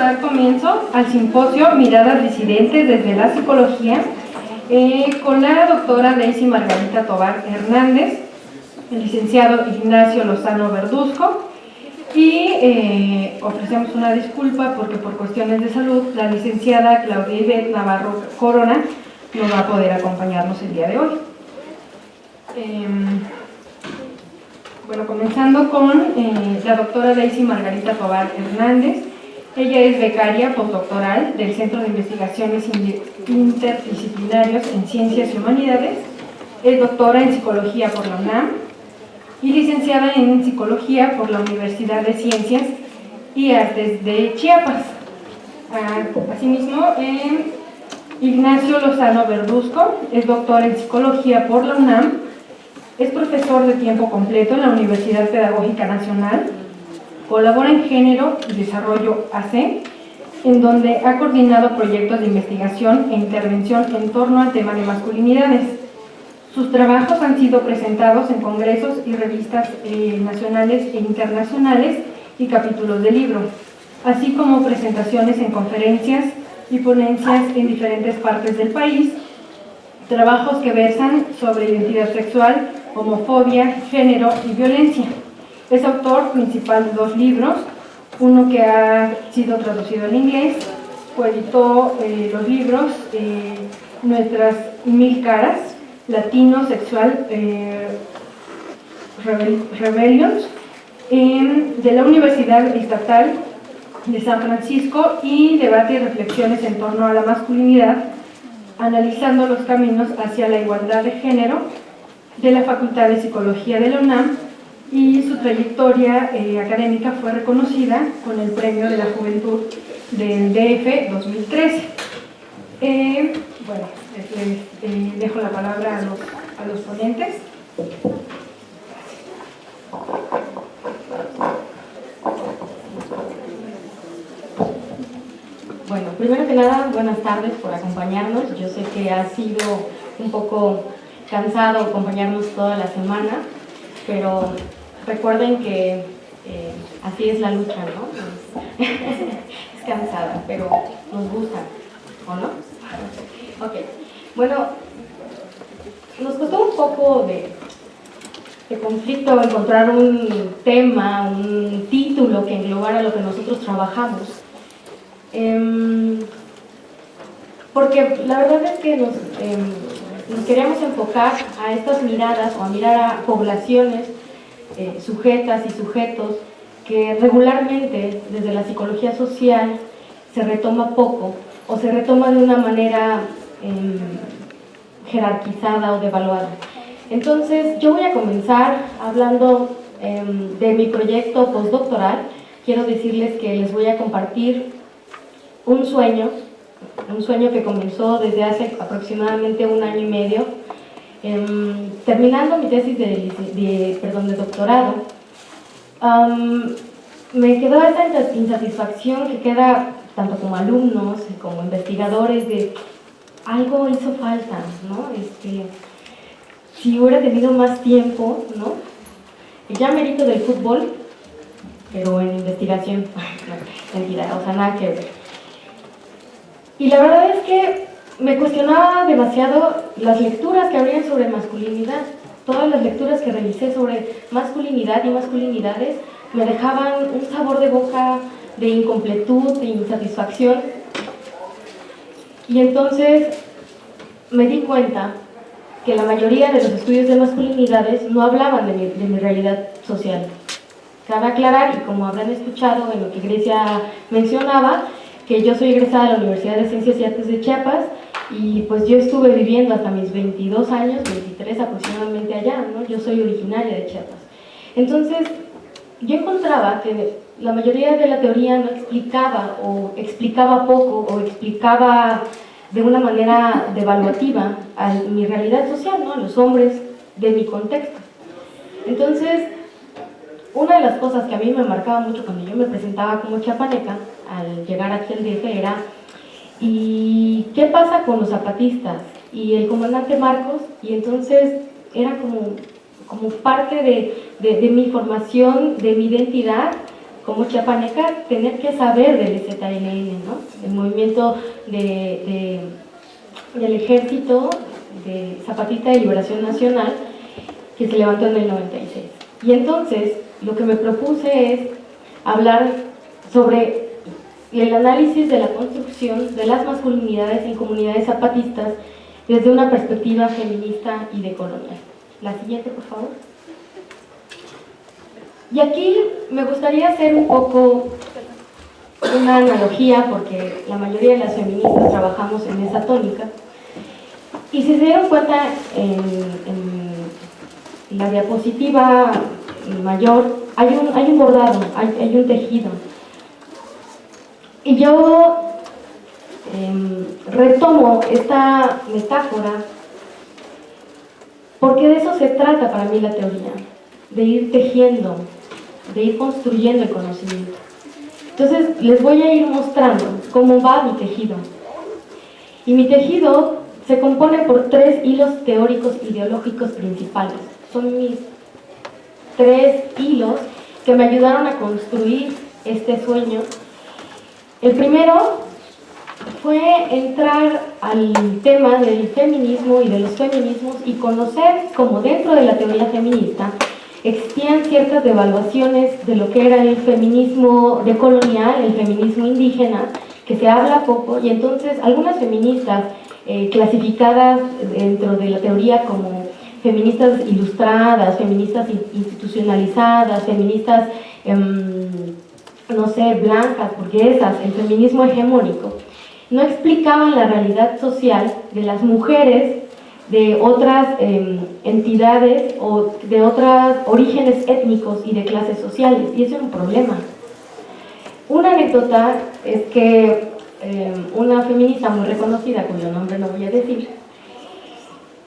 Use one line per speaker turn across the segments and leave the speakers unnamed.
dar comienzo al simposio Miradas Disidentes desde la Psicología con la doctora Daisy Margarita Tovar Hernández, el licenciado Ignacio Lozano Verduzco, y ofrecemos una disculpa porque por cuestiones de salud la licenciada Claudia Ivette Navarro Corona no va a poder acompañarnos el día de hoy. Bueno, comenzando con la doctora Daisy Margarita Tovar Hernández. Ella es becaria postdoctoral del Centro de Investigaciones Interdisciplinarios en Ciencias y Humanidades, es doctora en Psicología por la UNAM y licenciada en Psicología por la Universidad de Ciencias y Artes de Chiapas. Asimismo, Ignacio Lozano Verduzco es doctor en Psicología por la UNAM, es profesor de tiempo completo en la Universidad Pedagógica Nacional, colabora en Género y Desarrollo AC, en donde ha coordinado proyectos de investigación e intervención en torno al tema de masculinidades. Sus trabajos han sido presentados en congresos y revistas nacionales e internacionales y capítulos de libro, así como presentaciones en conferencias y ponencias en diferentes partes del país, trabajos que versan sobre identidad sexual, homofobia, género y violencia. Es autor principal de 2 libros, uno que ha sido traducido al inglés, coeditó los libros Nuestras 1000 caras, Latino Sexual Rebellions, de la Universidad Estatal de San Francisco, y debate y reflexiones en torno a la masculinidad, analizando los caminos hacia la igualdad de género, de la Facultad de Psicología de la UNAM, y su trayectoria académica fue reconocida con el Premio de la Juventud del DF 2013. Bueno, les dejo la palabra a los ponentes.
Bueno, primero que nada, buenas tardes por acompañarnos. Yo sé que ha sido un poco cansado acompañarnos toda la semana, pero recuerden que así es la lucha, ¿no? Es cansada, pero nos gusta, ¿o no? Ok, bueno, nos costó un poco de conflicto encontrar un tema, un título que englobara lo que nosotros trabajamos, porque la verdad es que nos queríamos enfocar a estas miradas o a mirar a poblaciones sujetas y sujetos que regularmente desde la psicología social se retoma poco o se retoma de una manera jerarquizada o devaluada. Entonces yo voy a comenzar hablando de mi proyecto postdoctoral. Quiero decirles que les voy a compartir un sueño que comenzó desde hace aproximadamente 1 año y medio, terminando mi tesis de doctorado. Me quedó esta insatisfacción que queda tanto como alumnos como investigadores de algo hizo falta, ¿no? Si hubiera tenido más tiempo, ¿no? Ya merito del fútbol, pero en investigación, mentira, o sea, nada que ver. Y la verdad es que me cuestionaba demasiado las lecturas que habrían sobre masculinidad. Todas las lecturas que revisé sobre masculinidad y masculinidades me dejaban un sabor de boca de incompletud, de insatisfacción. Y entonces me di cuenta que la mayoría de los estudios de masculinidades no hablaban de mi realidad social. Cabe aclarar, y como habrán escuchado en lo que Grecia mencionaba, que yo soy egresada de la Universidad de Ciencias y Artes de Chiapas, y pues yo estuve viviendo hasta mis 22 años, 23 aproximadamente allá, ¿no? Yo soy originaria de Chiapas. Entonces, yo encontraba que la mayoría de la teoría no explicaba, o explicaba poco, o explicaba de una manera devaluativa a mi realidad social, ¿no? A los hombres de mi contexto. Entonces, una de las cosas que a mí me marcaba mucho cuando yo me presentaba como chiapaneca, al llegar aquí al DF, era ¿y qué pasa con los zapatistas? Y el comandante Marcos, y entonces era como parte de mi formación, de mi identidad, como chiapaneca, tener que saber del ZLN, ¿no? El movimiento del Ejército de Zapatista de Liberación Nacional, que se levantó en el 96. Y entonces, lo que me propuse es hablar sobre el análisis de la construcción de las masculinidades en comunidades zapatistas desde una perspectiva feminista y decolonial. La siguiente, por favor. Y aquí me gustaría hacer un poco una analogía, porque la mayoría de las feministas trabajamos en esa tónica. Y si se dieron cuenta en la diapositiva mayor, hay un bordado, hay un tejido. Y yo retomo esta metáfora porque de eso se trata para mí la teoría, de ir tejiendo, de ir construyendo el conocimiento. Entonces les voy a ir mostrando cómo va mi tejido. Y mi tejido se compone por 3 hilos teóricos ideológicos principales. Son mis 3 hilos que me ayudaron a construir este sueño. El primero fue entrar al tema del feminismo y de los feminismos y conocer cómo dentro de la teoría feminista existían ciertas devaluaciones de lo que era el feminismo decolonial, el feminismo indígena, que se habla poco, y entonces algunas feministas clasificadas dentro de la teoría como feministas ilustradas, feministas institucionalizadas, feministas, no sé, blancas, burguesas, el feminismo hegemónico, no explicaban la realidad social de las mujeres de otras entidades o de otros orígenes étnicos y de clases sociales, y eso es un problema. Una anécdota es que una feminista muy reconocida, cuyo nombre no voy a decir,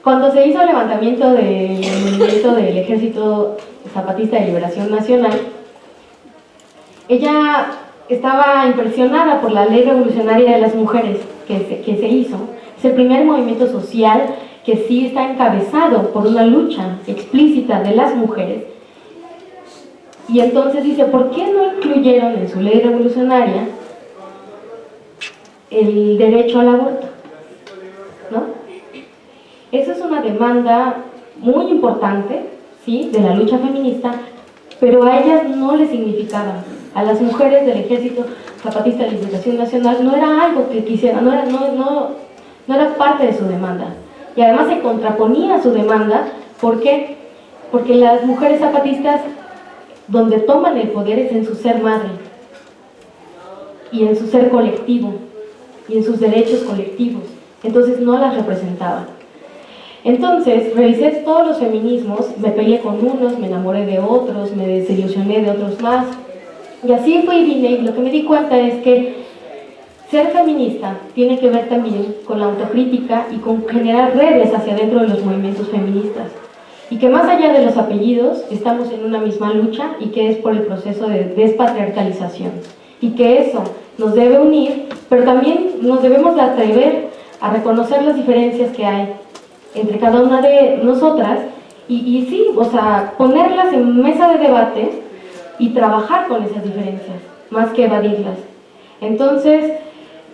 cuando se hizo el levantamiento del movimiento del Ejército Zapatista de Liberación Nacional, ella estaba impresionada por la ley revolucionaria de las mujeres que se hizo. Es el primer movimiento social que sí está encabezado por una lucha explícita de las mujeres. Y entonces dice, ¿por qué no incluyeron en su ley revolucionaria el derecho al aborto? ¿No? Esa es una demanda muy importante, ¿sí?, de la lucha feminista, pero a ellas no les significaba. A las mujeres del Ejército Zapatista de Liberación Nacional no era algo que quisieran, no era parte de su demanda. Y además se contraponía a su demanda. ¿Por qué? Porque las mujeres zapatistas, donde toman el poder es en su ser madre, y en su ser colectivo, y en sus derechos colectivos. Entonces no las representaban. Entonces revisé todos los feminismos, me peleé con unos, me enamoré de otros, me desilusioné de otros más. Y así fue y vine, y lo que me di cuenta es que ser feminista tiene que ver también con la autocrítica y con generar redes hacia adentro de los movimientos feministas. Y que más allá de los apellidos, estamos en una misma lucha, y que es por el proceso de despatriarcalización. Y que eso nos debe unir, pero también nos debemos de atrever a reconocer las diferencias que hay entre cada una de nosotras, y sí, o sea, ponerlas en mesa de debate y trabajar con esas diferencias, más que evadirlas. Entonces,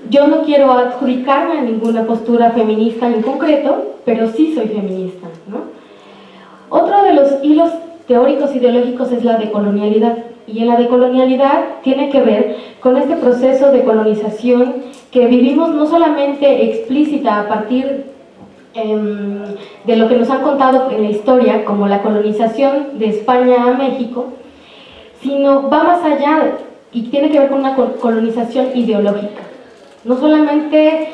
yo no quiero adjudicarme a ninguna postura feminista en concreto, pero sí soy feminista, ¿no? Otro de los hilos teóricos ideológicos es la decolonialidad, y en la decolonialidad tiene que ver con este proceso de colonización que vivimos no solamente explícita a partir de lo que nos han contado en la historia, como la colonización de España a México, sino va más allá y tiene que ver con una colonización ideológica. No solamente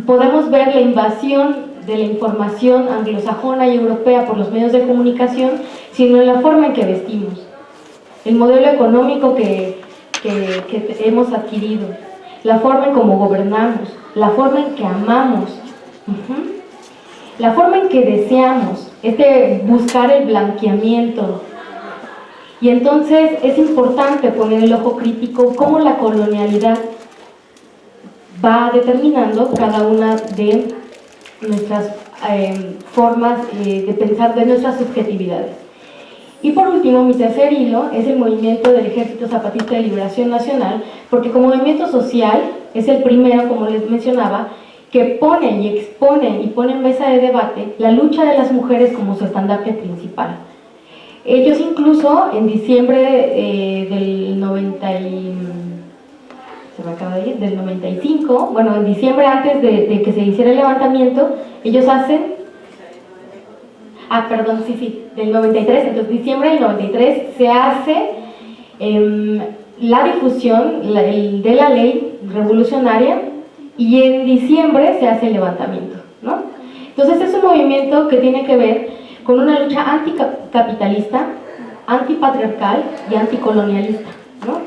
podemos ver la invasión de la información anglosajona y europea por los medios de comunicación, sino en la forma en que vestimos, el modelo económico que hemos adquirido, la forma en cómo gobernamos, la forma en que amamos, la forma en que deseamos, buscar el blanqueamiento. Y entonces es importante poner el ojo crítico cómo la colonialidad va determinando cada una de nuestras formas de pensar, de nuestras subjetividades. Y por último, mi tercer hilo es el movimiento del Ejército Zapatista de Liberación Nacional, porque como movimiento social es el primero, como les mencionaba, que pone y expone y pone en mesa de debate la lucha de las mujeres como su estandarte principal. Ellos incluso en diciembre del 95, bueno, en diciembre antes de que se hiciera el levantamiento, ellos hacen, del 93, entonces diciembre del 93 se hace la difusión de la ley revolucionaria y en diciembre se hace el levantamiento, ¿no? Entonces es un movimiento que tiene que ver con una lucha anticapitalista, antipatriarcal y anticolonialista, ¿no?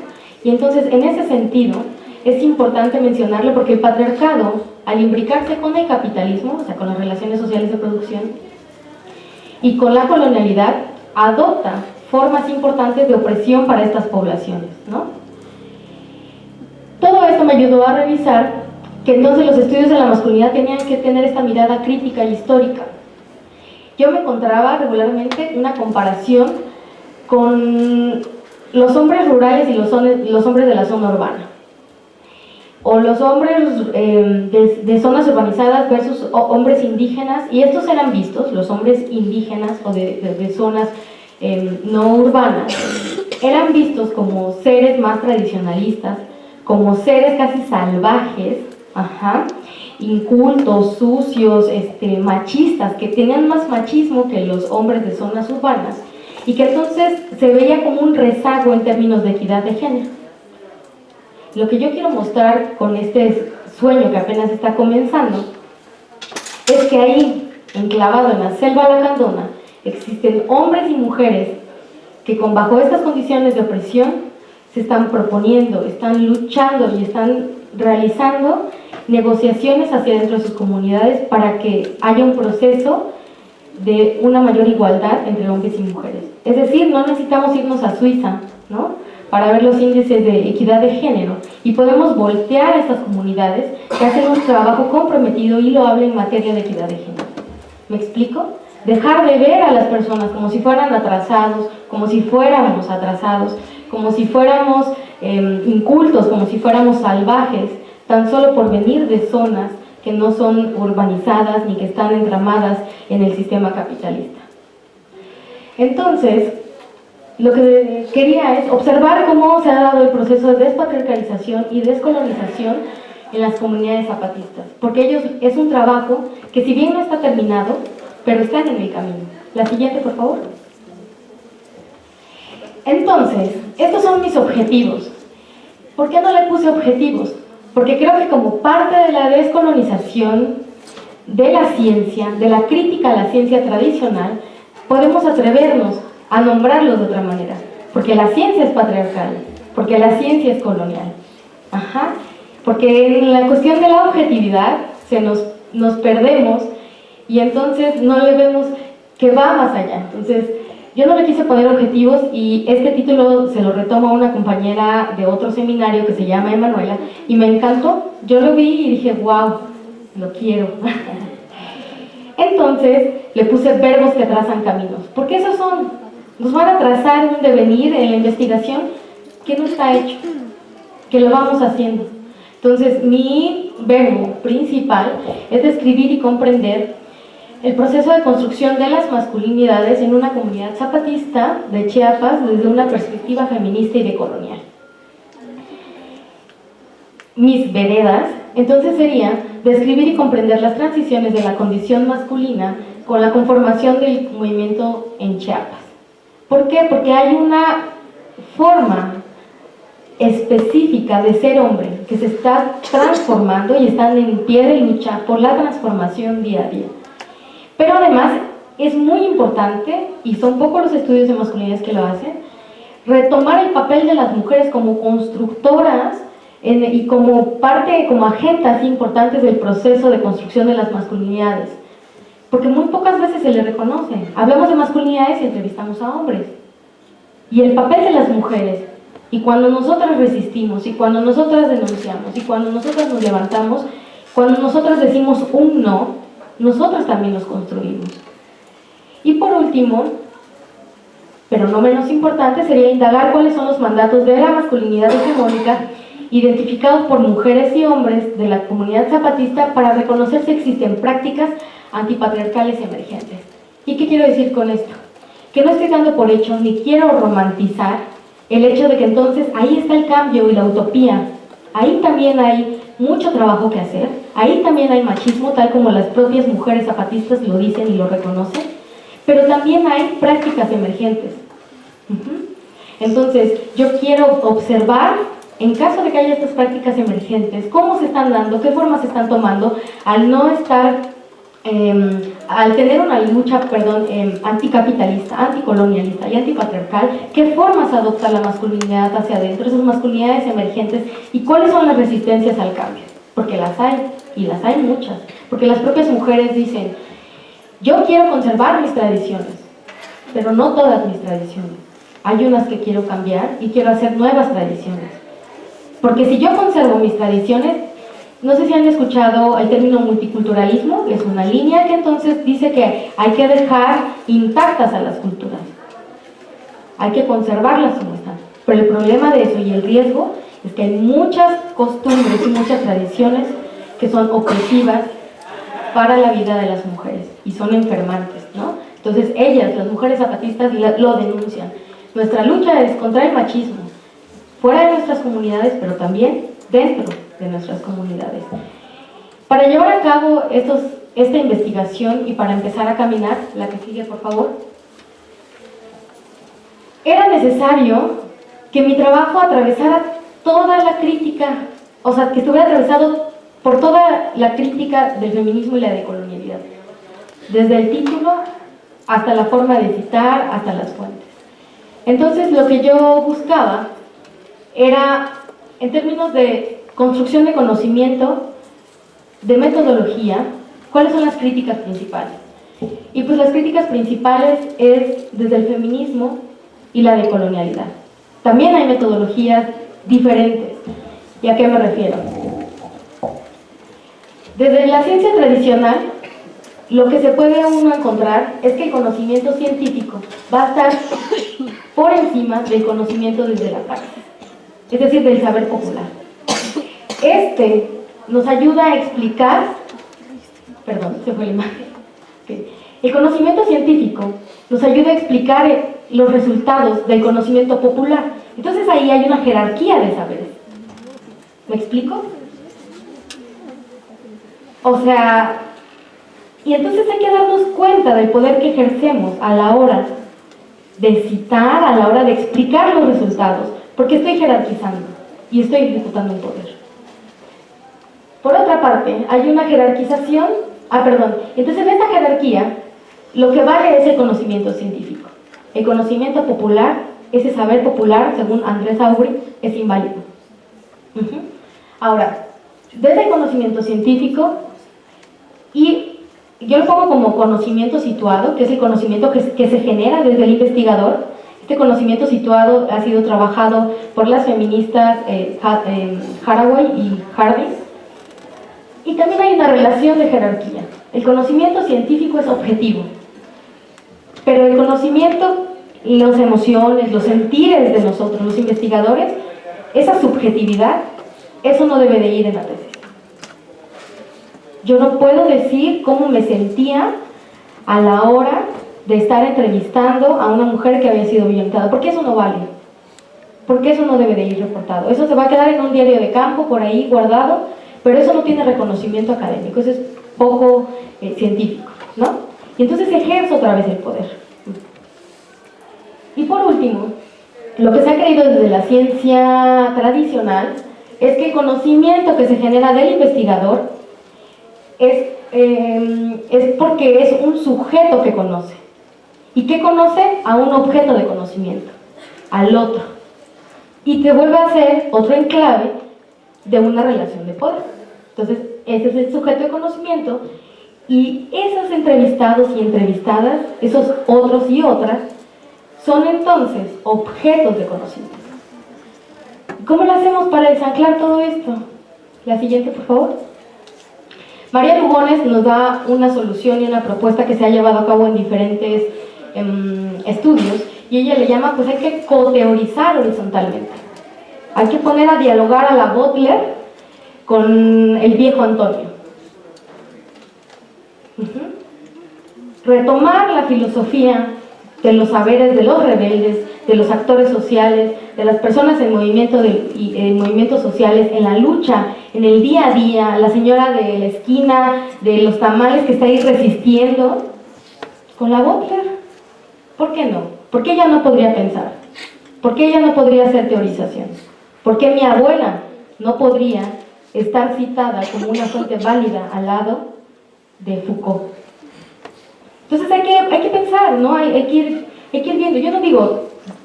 Y entonces en ese sentido es importante mencionarlo porque el patriarcado, al imbricarse con el capitalismo, o sea, con las relaciones sociales de producción, y con la colonialidad, adopta formas importantes de opresión para estas poblaciones, ¿no? Todo esto me ayudó a revisar que entonces los estudios de la masculinidad tenían que tener esta mirada crítica y histórica. Yo me encontraba regularmente una comparación con los hombres rurales y los hombres de la zona urbana, o los hombres de zonas urbanizadas versus hombres indígenas, y estos eran vistos, los hombres indígenas o de zonas no urbanas, eran vistos como seres más tradicionalistas, como seres casi salvajes, incultos, sucios, machistas, que tenían más machismo que los hombres de zonas urbanas, y que entonces se veía como un rezago en términos de equidad de género. Lo que yo quiero mostrar con este sueño que apenas está comenzando es que ahí, enclavado en la selva lacandona, existen hombres y mujeres que bajo estas condiciones de opresión se están proponiendo, están luchando y están realizando negociaciones hacia dentro de sus comunidades para que haya un proceso de una mayor igualdad entre hombres y mujeres. Es decir, no necesitamos irnos a Suiza, ¿no?, para ver los índices de equidad de género, y podemos voltear a estas comunidades que hacen un trabajo comprometido y loable en materia de equidad de género. ¿Me explico? Dejar de ver a las personas como si fueran atrasados, como si fuéramos atrasados, como si fuéramos incultos, como si fuéramos salvajes, tan solo por venir de zonas que no son urbanizadas ni que están entramadas en el sistema capitalista. Entonces, lo que quería es observar cómo se ha dado el proceso de despatriarcalización y descolonización en las comunidades zapatistas, porque es un trabajo que, si bien no está terminado, pero están en el camino. La siguiente, por favor. Entonces, estos son mis objetivos. ¿Por qué no le puse objetivos? Porque creo que como parte de la descolonización de la ciencia, de la crítica a la ciencia tradicional, podemos atrevernos a nombrarlos de otra manera, porque la ciencia es patriarcal, porque la ciencia es colonial, porque en la cuestión de la objetividad nos perdemos y entonces no le vemos que va más allá. Entonces yo no le quise poner objetivos, y este título se lo retomo a una compañera de otro seminario que se llama Emanuela, y me encantó. Yo lo vi y dije, wow, lo quiero. Entonces le puse verbos que trazan caminos, porque esos nos van a trazar un devenir en la investigación que no está hecho, que lo vamos haciendo. Entonces mi verbo principal es describir y comprender el proceso de construcción de las masculinidades en una comunidad zapatista de Chiapas desde una perspectiva feminista y decolonial. Mis veredas, entonces, sería describir y comprender las transiciones de la condición masculina con la conformación del movimiento en Chiapas. ¿Por qué? Porque hay una forma específica de ser hombre que se está transformando y están en pie de lucha por la transformación día a día. Pero además es muy importante, y son pocos los estudios de masculinidades que lo hacen, retomar el papel de las mujeres como constructoras y como parte, como agentas importantes del proceso de construcción de las masculinidades, porque muy pocas veces se le reconoce. Hablamos de masculinidades y entrevistamos a hombres, y el papel de las mujeres, y cuando nosotras resistimos, y cuando nosotras denunciamos, y cuando nosotras nos levantamos, cuando nosotras decimos un no, nosotras también nos construimos. Y por último, Pero no menos importante sería indagar cuáles son los mandatos de la masculinidad hegemónica identificados por mujeres y hombres de la comunidad zapatista para reconocer si existen prácticas antipatriarcales emergentes. ¿Y qué quiero decir con esto? Que no estoy dando por hecho ni quiero romantizar el hecho de que entonces ahí está el cambio y la utopía. Ahí también hay mucho trabajo que hacer, ahí también hay machismo, tal como las propias mujeres zapatistas lo dicen y lo reconocen, pero también hay prácticas emergentes. Entonces, yo quiero observar, en caso de que haya estas prácticas emergentes, cómo se están dando, qué formas se están tomando, al no estar, al tener una lucha, anticapitalista, anticolonialista y antipatriarcal, qué formas adopta la masculinidad hacia adentro, esas masculinidades emergentes, y cuáles son las resistencias al cambio, porque las hay, y las hay muchas, porque las propias mujeres dicen, yo quiero conservar mis tradiciones, pero no todas mis tradiciones. Hay unas que quiero cambiar y quiero hacer nuevas tradiciones. Porque si yo conservo mis tradiciones, no sé si han escuchado el término multiculturalismo, es una línea que entonces dice que hay que dejar intactas a las culturas. Hay que conservarlas como están. Pero el problema de eso y el riesgo es que hay muchas costumbres y muchas tradiciones que son opresivas para la vida de las mujeres y son enfermantes, ¿no? Entonces ellas, las mujeres zapatistas, lo denuncian. Nuestra lucha es contra el machismo, fuera de nuestras comunidades, pero también dentro de nuestras comunidades. Para llevar a cabo esta investigación y para empezar a caminar, la que sigue por favor, era necesario que mi trabajo atravesara toda la crítica, o sea, que estuviera atravesado por toda la crítica del feminismo y la decolonialidad, desde el título hasta la forma de citar, hasta las fuentes. Entonces, lo que yo buscaba era, en términos de construcción de conocimiento, de metodología, ¿cuáles son las críticas principales? Y pues las críticas principales es desde el feminismo y la decolonialidad. También hay metodologías diferentes. ¿Y a qué me refiero? Desde la ciencia tradicional, lo que se puede uno encontrar es que el conocimiento científico va a estar por encima del conocimiento desde la praxis, es decir, del saber popular. Este nos ayuda a explicar, perdón, se fue la imagen. Okay. El conocimiento científico nos ayuda a explicar los resultados del conocimiento popular. Entonces ahí hay una jerarquía de saberes. ¿Me explico? O sea, y entonces hay que darnos cuenta del poder que ejercemos a la hora de citar, a la hora de explicar los resultados, porque estoy jerarquizando y estoy ejecutando un poder. Por otra parte, hay una jerarquización, entonces en esta jerarquía lo que vale es el conocimiento científico. El conocimiento popular, ese saber popular, según Andrés Aubry, es inválido. Ahora, desde el conocimiento científico, y yo lo pongo como conocimiento situado, que es el conocimiento que se genera desde el investigador. Este conocimiento situado ha sido trabajado por las feministas Haraway y Harding. Y también hay una relación de jerarquía. El conocimiento científico es objetivo, pero el conocimiento, las emociones, los sentires de nosotros, los investigadores, esa subjetividad, eso no debe de ir en la tesis. Yo no puedo decir cómo me sentía a la hora de estar entrevistando a una mujer que había sido violentada, porque eso no vale, porque eso no debe de ir reportado. Eso se va a quedar en un diario de campo, por ahí guardado, pero eso no tiene reconocimiento académico, eso es poco científico, ¿no? Y entonces ejerzo otra vez el poder. Y por último, lo que se ha creído desde la ciencia tradicional es que el conocimiento que se genera del investigador es porque es un sujeto que conoce. ¿Y qué conoce? A un objeto de conocimiento, al otro. Y te vuelve a ser otro enclave de una relación de poder. Entonces, ese es el sujeto de conocimiento, y esos entrevistados y entrevistadas, esos otros y otras, son entonces objetos de conocimiento. ¿Cómo lo hacemos para desanclar todo esto? La siguiente, por favor. María Lugones nos da una solución y una propuesta que se ha llevado a cabo en diferentes estudios, y ella le llama, pues hay que coteorizar horizontalmente. Hay que poner a dialogar a la Butler con el viejo Antonio. Retomar la filosofía de los saberes de los rebeldes, de los actores sociales, de las personas en movimientos sociales, en la lucha, en el día a día, la señora de la esquina, de los tamales que está ahí resistiendo, con la Butler. ¿Por qué no? ¿Por qué ella no podría pensar? ¿Por qué ella no podría hacer teorización? ¿Por qué mi abuela no podría estar citada como una fuente válida al lado de Foucault? Entonces hay que pensar, ¿no? Hay que ir viendo. Yo no digo,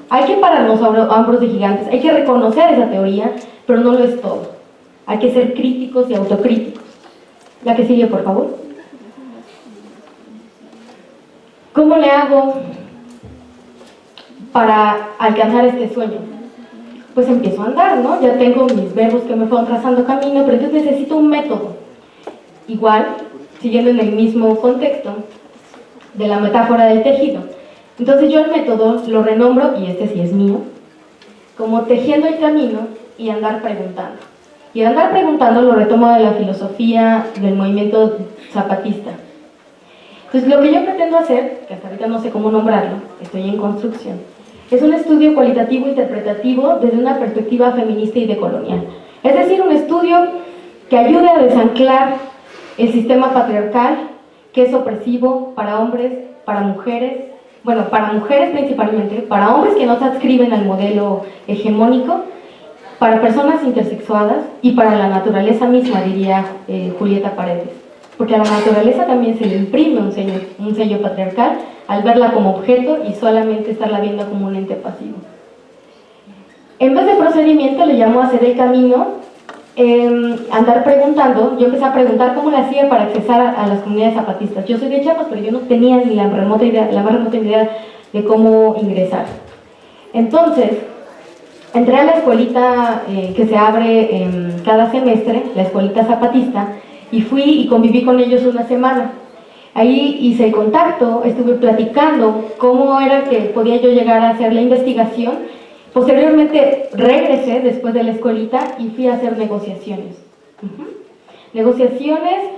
hay que pararnos a hombros de gigantes, hay que reconocer esa teoría, pero no lo es todo. Hay que ser críticos y autocríticos. La que sigue, por favor. ¿Cómo le hago para alcanzar este sueño? Pues empiezo a andar, ¿no? Ya tengo mis verbos que me fueron trazando camino, pero entonces necesito un método. Igual, siguiendo en el mismo contexto de la metáfora del tejido. Entonces yo el método lo renombro, y este sí es mío, como tejiendo el camino y andar preguntando. Y el andar preguntando lo retomo de la filosofía del movimiento zapatista. Entonces lo que yo pretendo hacer, que hasta ahorita no sé cómo nombrarlo, estoy en construcción, es un estudio cualitativo interpretativo desde una perspectiva feminista y decolonial. Es decir, un estudio que ayude a desanclar el sistema patriarcal, que es opresivo para hombres, para mujeres, bueno, para mujeres principalmente, para hombres que no se adscriben al modelo hegemónico, para personas intersexuadas y para la naturaleza misma, diría Julieta Paredes. Porque a la naturaleza también se le imprime un sello patriarcal al verla como objeto y solamente estarla viendo como un ente pasivo. En vez de procedimiento le llamo a hacer el camino, andar preguntando. Yo empecé a preguntar cómo le hacía para accesar a las comunidades zapatistas. Yo soy de Chiapas, pero yo no tenía ni la más remota idea de cómo ingresar. Entonces, entré a la escuelita que se abre cada semestre, la escuelita zapatista, y fui y conviví con ellos una semana. Ahí hice el contacto, estuve platicando cómo era que podía yo llegar a hacer la investigación. Posteriormente regresé después de la escuelita y fui a hacer negociaciones. Negociaciones,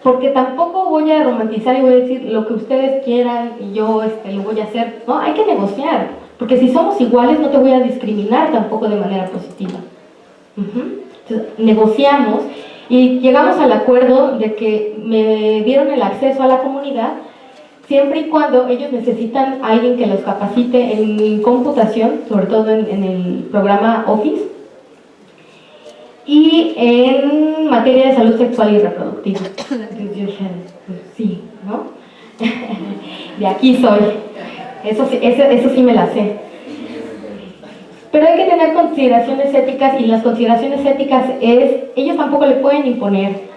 porque tampoco voy a romantizar y voy a decir lo que ustedes quieran y yo lo voy a hacer. No, hay que negociar, porque si somos iguales no te voy a discriminar tampoco de manera positiva. Entonces, negociamos y llegamos al acuerdo de que me dieron el acceso a la comunidad siempre y cuando ellos necesitan a alguien que los capacite en computación, sobre todo en el programa Office, y en materia de salud sexual y reproductiva. Entonces yo dije, pues sí, ¿no? De aquí soy. Eso sí me la sé. Pero hay que tener consideraciones éticas, y las consideraciones éticas es, ellos tampoco le pueden imponer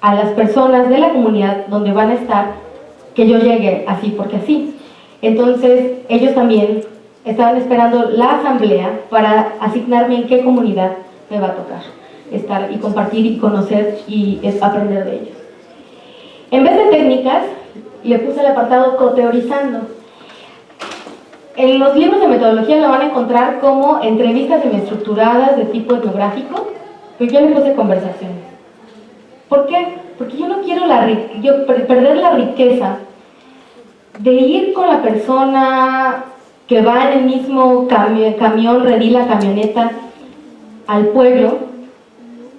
a las personas de la comunidad donde van a estar que yo llegue así porque así. Entonces ellos también estaban esperando la asamblea para asignarme en qué comunidad me va a tocar estar y compartir y conocer y aprender de ellos. En vez de técnicas, le puse el apartado coteorizando. En los libros de metodología lo van a encontrar como entrevistas semiestructuradas de tipo etnográfico, pero yo le puse conversaciones. ¿Por qué? Porque yo no quiero perder la riqueza de ir con la persona que va en el mismo camión, redila, camioneta, al pueblo,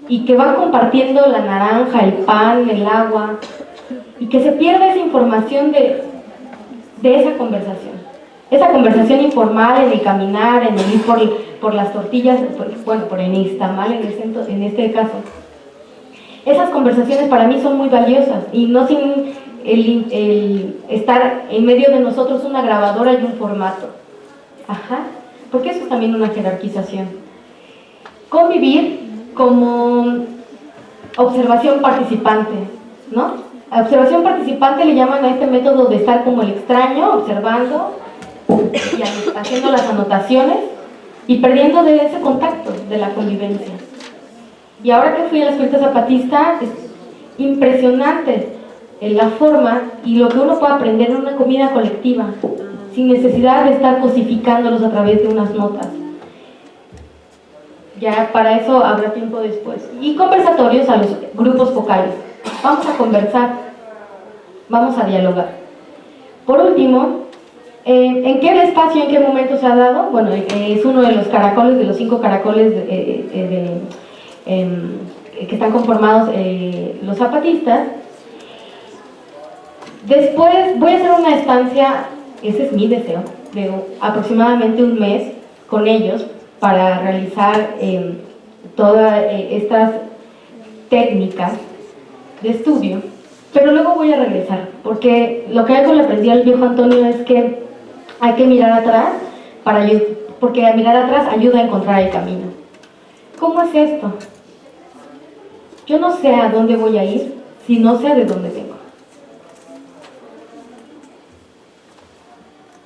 y que va compartiendo la naranja, el pan, el agua, y que se pierda esa información de esa conversación. Esa conversación informal en el caminar, en el ir por las tortillas, por el nixtamal en este caso. Esas conversaciones para mí son muy valiosas, y no sin el estar en medio de nosotros una grabadora y un formato. Porque eso es también una jerarquización. Convivir como observación participante, ¿no? A observación participante le llaman a este método de estar como el extraño, observando y haciendo las anotaciones y perdiendo de ese contacto de la convivencia. Y ahora que fui a la escuela zapatista, es impresionante la forma y lo que uno puede aprender en una comida colectiva, sin necesidad de estar cosificándolos a través de unas notas. Ya para eso habrá tiempo después. Y conversatorios a los grupos focales. Vamos a conversar, vamos a dialogar. Por último, ¿en qué espacio, en qué momento se ha dado? Bueno, es uno de los caracoles, de los 5 caracoles que están conformados los zapatistas. Después voy a hacer una estancia, ese es mi deseo, de aproximadamente un mes con ellos para realizar todas estas técnicas de estudio, pero luego voy a regresar, porque lo que algo le aprendí al viejo Antonio es que hay que mirar atrás, porque al mirar atrás ayuda a encontrar el camino. ¿Cómo es esto? Yo no sé a dónde voy a ir si no sé de dónde vengo.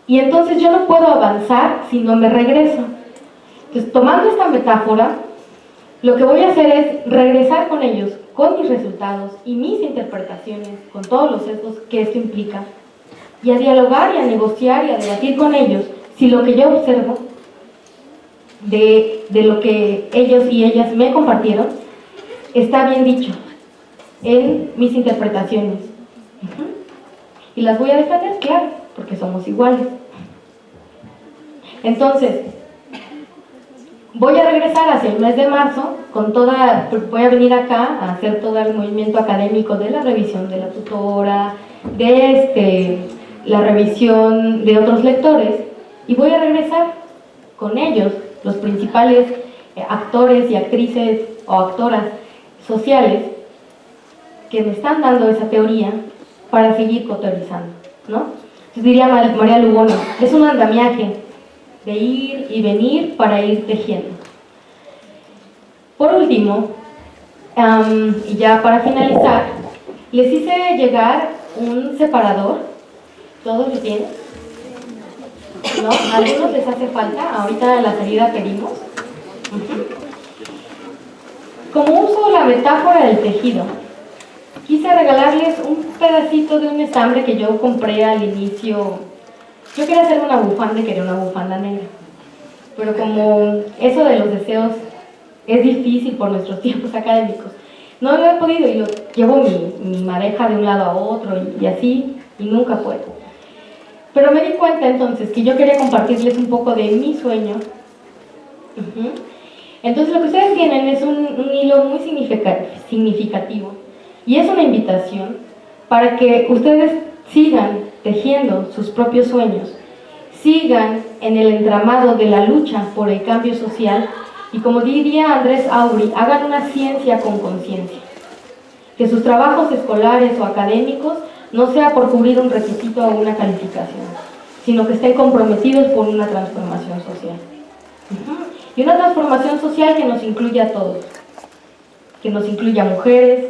Y entonces yo no puedo avanzar si no me regreso. Entonces, tomando esta metáfora, lo que voy a hacer es regresar con ellos, con mis resultados y mis interpretaciones, con todos los sesgos que esto implica, y a dialogar y a negociar y a debatir con ellos si lo que yo observo de lo que ellos y ellas me compartieron está bien dicho en mis interpretaciones. Y las voy a defender, claro, porque somos iguales. Entonces, voy a regresar hacia el mes de marzo, voy a venir acá a hacer todo el movimiento académico de la revisión de la tutora, de la revisión de otros lectores, y voy a regresar con ellos, los principales actores y actrices o actoras sociales que me están dando esa teoría para seguir coterizando, ¿no? Entonces diría María Lugono, es un andamiaje de ir y venir para ir tejiendo. Por último, y ya para finalizar, les hice llegar un separador. ¿Todos lo tienen? ¿No? ¿A algunos les hace falta? Ahorita en la salida pedimos. Como uso la metáfora del tejido, quise regalarles un pedacito de un estambre que yo compré al inicio. Yo quería hacer una bufanda y quería una bufanda negra, pero como eso de los deseos es difícil por nuestros tiempos académicos, no lo he podido y llevo mi madeja de un lado a otro y así, y nunca puedo. Pero me di cuenta entonces que yo quería compartirles un poco de mi sueño. Entonces lo que ustedes tienen es un hilo muy significativo y es una invitación para que ustedes sigan tejiendo sus propios sueños, sigan en el entramado de la lucha por el cambio social y, como diría Andrés Auri, hagan una ciencia con conciencia. Que sus trabajos escolares o académicos no sea por cubrir un requisito o una calificación, sino que estén comprometidos por una transformación social. Y una transformación social que nos incluya a todos, que nos incluya a mujeres,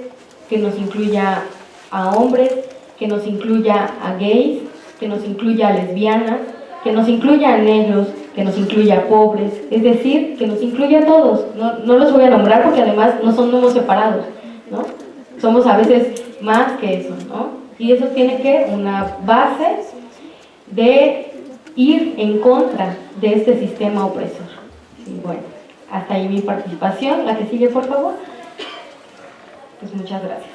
que nos incluya a hombres, que nos incluya a gays, que nos incluya a lesbianas, que nos incluya a negros, que nos incluya a pobres, es decir, que nos incluya a todos. No los voy a nombrar porque además no somos separados, ¿no? Somos a veces más que eso, ¿no? Y eso tiene que una base de ir en contra de este sistema opresor. Y bueno, hasta ahí mi participación. La que sigue, por favor. Pues muchas gracias.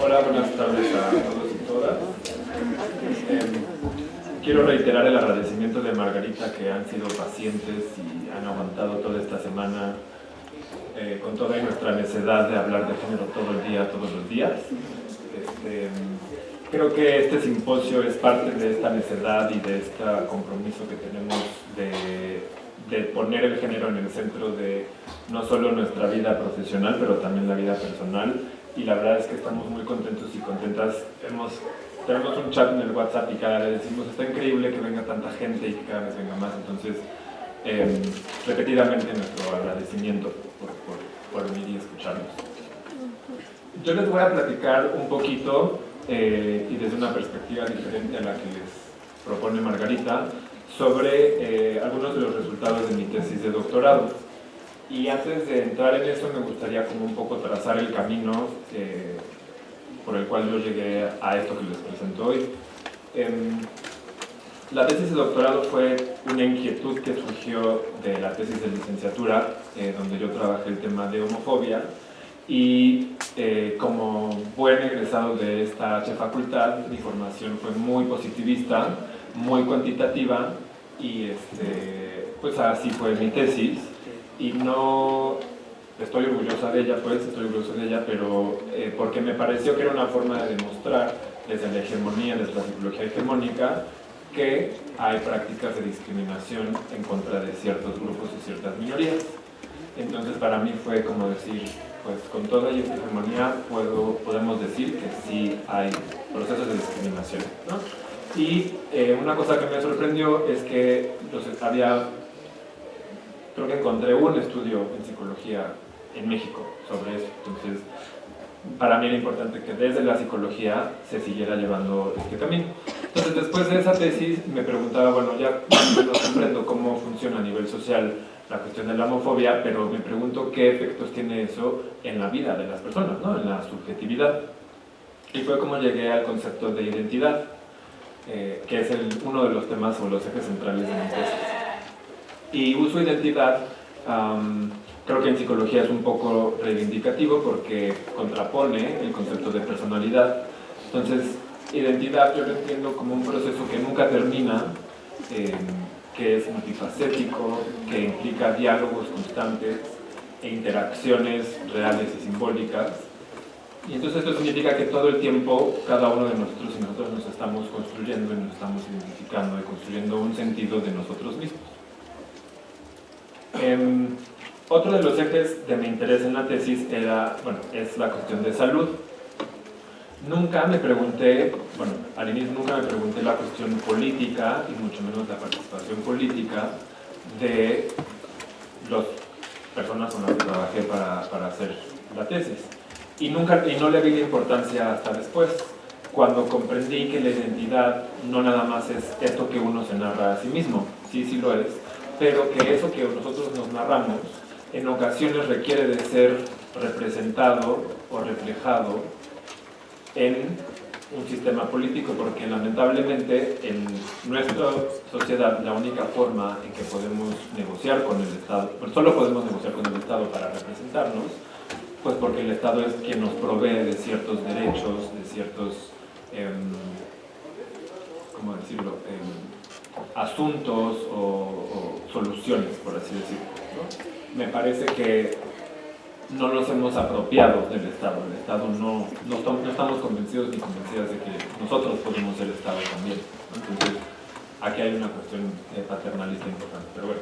Hola, buenas tardes a todos y todas. Quiero reiterar el agradecimiento de Margarita, que han sido pacientes y han aguantado toda esta semana con toda nuestra necesidad de hablar de género todo el día, todos los días. Creo que este simposio es parte de esta necesidad y de este compromiso que tenemos de poner el género en el centro de no solo nuestra vida profesional, pero también la vida personal. Y la verdad es que estamos muy contentos y contentas. Tenemos un chat en el WhatsApp y cada vez decimos, está increíble que venga tanta gente y que cada vez venga más. Entonces, repetidamente nuestro agradecimiento por venir y escucharnos. Yo les voy a platicar un poquito, y desde una perspectiva diferente a la que les propone Margarita, sobre algunos de los resultados de mi tesis de doctorado. Y antes de entrar en eso, me gustaría como un poco trazar el camino por el cual yo llegué a esto que les presento hoy. La tesis de doctorado fue una inquietud que surgió de la tesis de licenciatura, donde yo trabajé el tema de homofobia, y como buen egresado de esta facultad, mi formación fue muy positivista, muy cuantitativa, y pues así fue mi tesis, y no estoy orgullosa de ella, pero porque me pareció que era una forma de demostrar desde la hegemonía, desde la psicología hegemónica, que hay prácticas de discriminación en contra de ciertos grupos y ciertas minorías. Entonces para mí fue como decir, pues con toda esta hegemonía podemos decir que sí hay procesos de discriminación, ¿no? Y una cosa que me sorprendió es que creo que encontré un estudio en psicología en México sobre eso. Entonces para mí era importante que desde la psicología se siguiera llevando este camino. Entonces, después de esa tesis, me preguntaba, bueno, ya no comprendo cómo funciona a nivel social la cuestión de la homofobia, pero me pregunto qué efectos tiene eso en la vida de las personas, ¿no? En la subjetividad. Y fue como llegué al concepto de identidad, que es uno de los temas o los ejes centrales de mi tesis. Y uso identidad, creo que en psicología es un poco reivindicativo porque contrapone el concepto de personalidad. Entonces, identidad yo lo entiendo como un proceso que nunca termina, que es multifacético, que implica diálogos constantes e interacciones reales y simbólicas. Y entonces esto significa que todo el tiempo cada uno de nosotros y nosotros nos estamos construyendo y nos estamos identificando y construyendo un sentido de nosotros mismos. Otro de los ejes de mi interés en la tesis es la cuestión de salud. Nunca me pregunté, al inicio nunca me pregunté la cuestión política y mucho menos la participación política de las personas con las que trabajé para hacer la tesis. Y no le vi la importancia hasta después, cuando comprendí que la identidad no nada más es esto que uno se narra a sí mismo, sí lo es, pero que eso que nosotros nos narramos en ocasiones requiere de ser representado o reflejado en un sistema político, porque lamentablemente en nuestra sociedad la única forma en que podemos negociar con el Estado, solo podemos negociar con el Estado para representarnos, pues porque el Estado es quien nos provee de ciertos derechos, de ciertos, ¿cómo decirlo?, asuntos o soluciones, por así decirlo, ¿no? Me parece que no nos hemos apropiado del Estado. El Estado no estamos convencidos ni convencidas de que nosotros podemos ser Estado también, ¿no? Entonces, aquí hay una cuestión paternalista importante, pero bueno.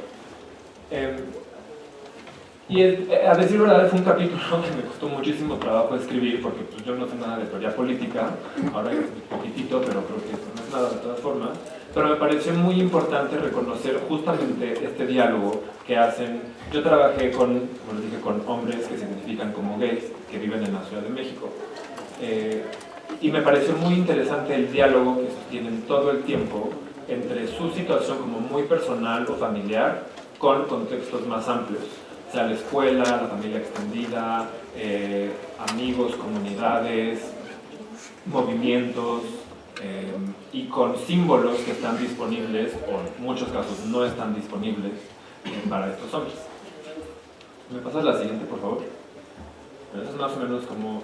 A decir verdad, fue un capítulo que me costó muchísimo trabajo escribir, porque pues, yo no sé nada de teoría política, ahora es un poquitito, pero creo que eso no es nada de todas formas. Pero me pareció muy importante reconocer justamente este diálogo que hacen. Yo trabajé como les dije, con hombres que se identifican como gays, que viven en la Ciudad de México. Y me pareció muy interesante el diálogo que sostienen todo el tiempo entre su situación como muy personal o familiar con contextos más amplios. O sea, la escuela, la familia extendida, amigos, comunidades, movimientos, y con símbolos que están disponibles, o en muchos casos no están disponibles para estos hombres. ¿Me pasas la siguiente, por favor? Eso es más o menos como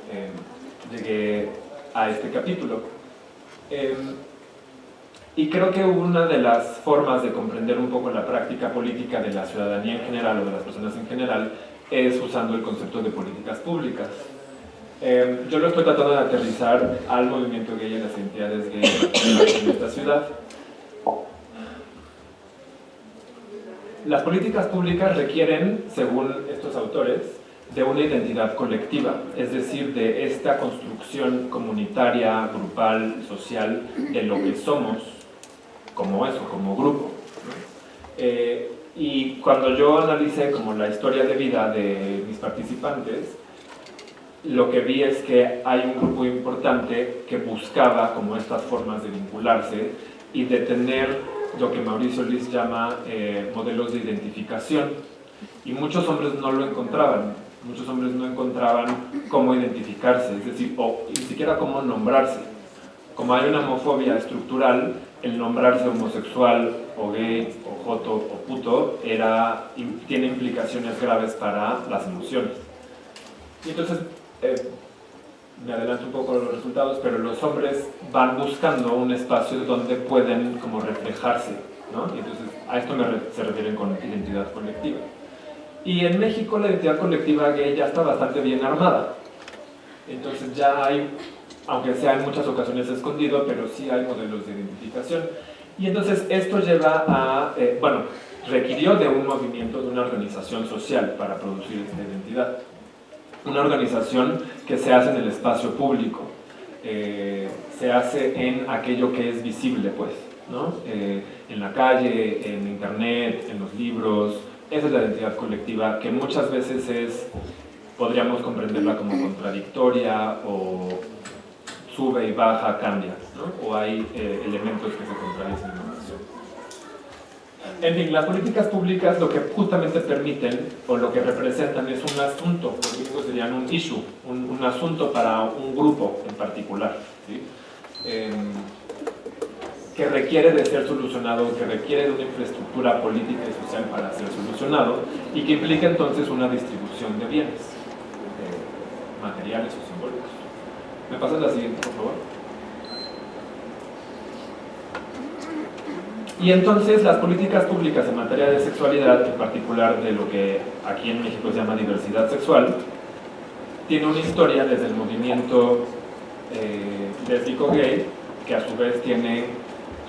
llegué a este capítulo. Y creo que una de las formas de comprender un poco la práctica política de la ciudadanía en general o de las personas en general es usando el concepto de políticas públicas. Yo lo estoy tratando de aterrizar al movimiento gay y a las identidades gay en esta ciudad. Las políticas públicas requieren, según estos autores, de una identidad colectiva, es decir, de esta construcción comunitaria, grupal, social, de lo que somos como eso, como grupo. Y cuando yo analicé como la historia de vida de mis participantes, lo que vi es que hay un grupo importante que buscaba como estas formas de vincularse y de tener lo que Mauricio Liz llama modelos de identificación. Y muchos hombres no lo encontraban. Muchos hombres no encontraban cómo identificarse, es decir, o ni siquiera cómo nombrarse. Como hay una homofobia estructural, el nombrarse homosexual o gay o joto o puto tiene implicaciones graves para las emociones. Y entonces, me adelanto un poco a los resultados, pero los hombres van buscando un espacio donde pueden como reflejarse, ¿no? Y entonces a esto se refieren con identidad colectiva. Y en México la identidad colectiva gay ya está bastante bien armada. Entonces ya hay, aunque sea en muchas ocasiones escondido, pero sí hay modelos de identificación. Y entonces esto lleva a, requirió de un movimiento, de una organización social para producir esta identidad. Una organización que se hace en el espacio público, se hace en aquello que es visible, pues, ¿no? En la calle, en internet, en los libros. Esa es la identidad colectiva, que muchas veces podríamos comprenderla como contradictoria o sube y baja, cambia, ¿no? O hay elementos que se contradicen en la nación. En fin, las políticas públicas lo que justamente permiten o lo que representan es un asunto, los gringos dirían un issue, un asunto para un grupo en particular, ¿sí? Que requiere de ser solucionado, que requiere de una infraestructura política y social para ser solucionado y que implica entonces una distribución de bienes, materiales o simbólicos. ¿Me pasas la siguiente, por favor? Y entonces las políticas públicas en materia de sexualidad, en particular de lo que aquí en México se llama diversidad sexual, tiene una historia desde el movimiento lésbico gay, que a su vez tiene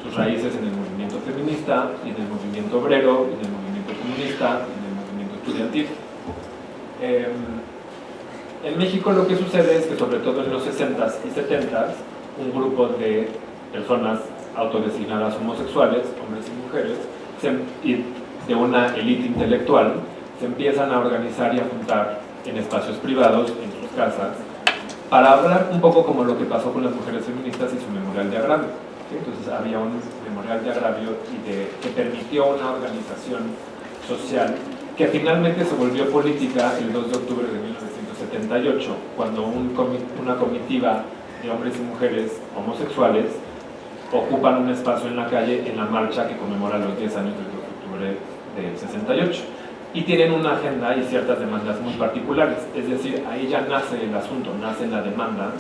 sus raíces en el movimiento feminista, y en el movimiento obrero, y en el movimiento comunista, y en el movimiento estudiantil. En México lo que sucede es que sobre todo en los 60s y 70s, un grupo de personas autodesignadas homosexuales, hombres y mujeres, y de una élite intelectual, se empiezan a organizar y a juntar en espacios privados, en sus casas, para hablar un poco como lo que pasó con las mujeres feministas y su memorial de agravio. ¿Sí? Entonces había un memorial de agravio que permitió una organización social que finalmente se volvió política el 2 de octubre de 1978, cuando una comitiva de hombres y mujeres homosexuales ocupan un espacio en la calle en la marcha que conmemora los 10 años del 2 de octubre del 68. Y tienen una agenda y ciertas demandas muy particulares, es decir, ahí ya nace el asunto, nace la demanda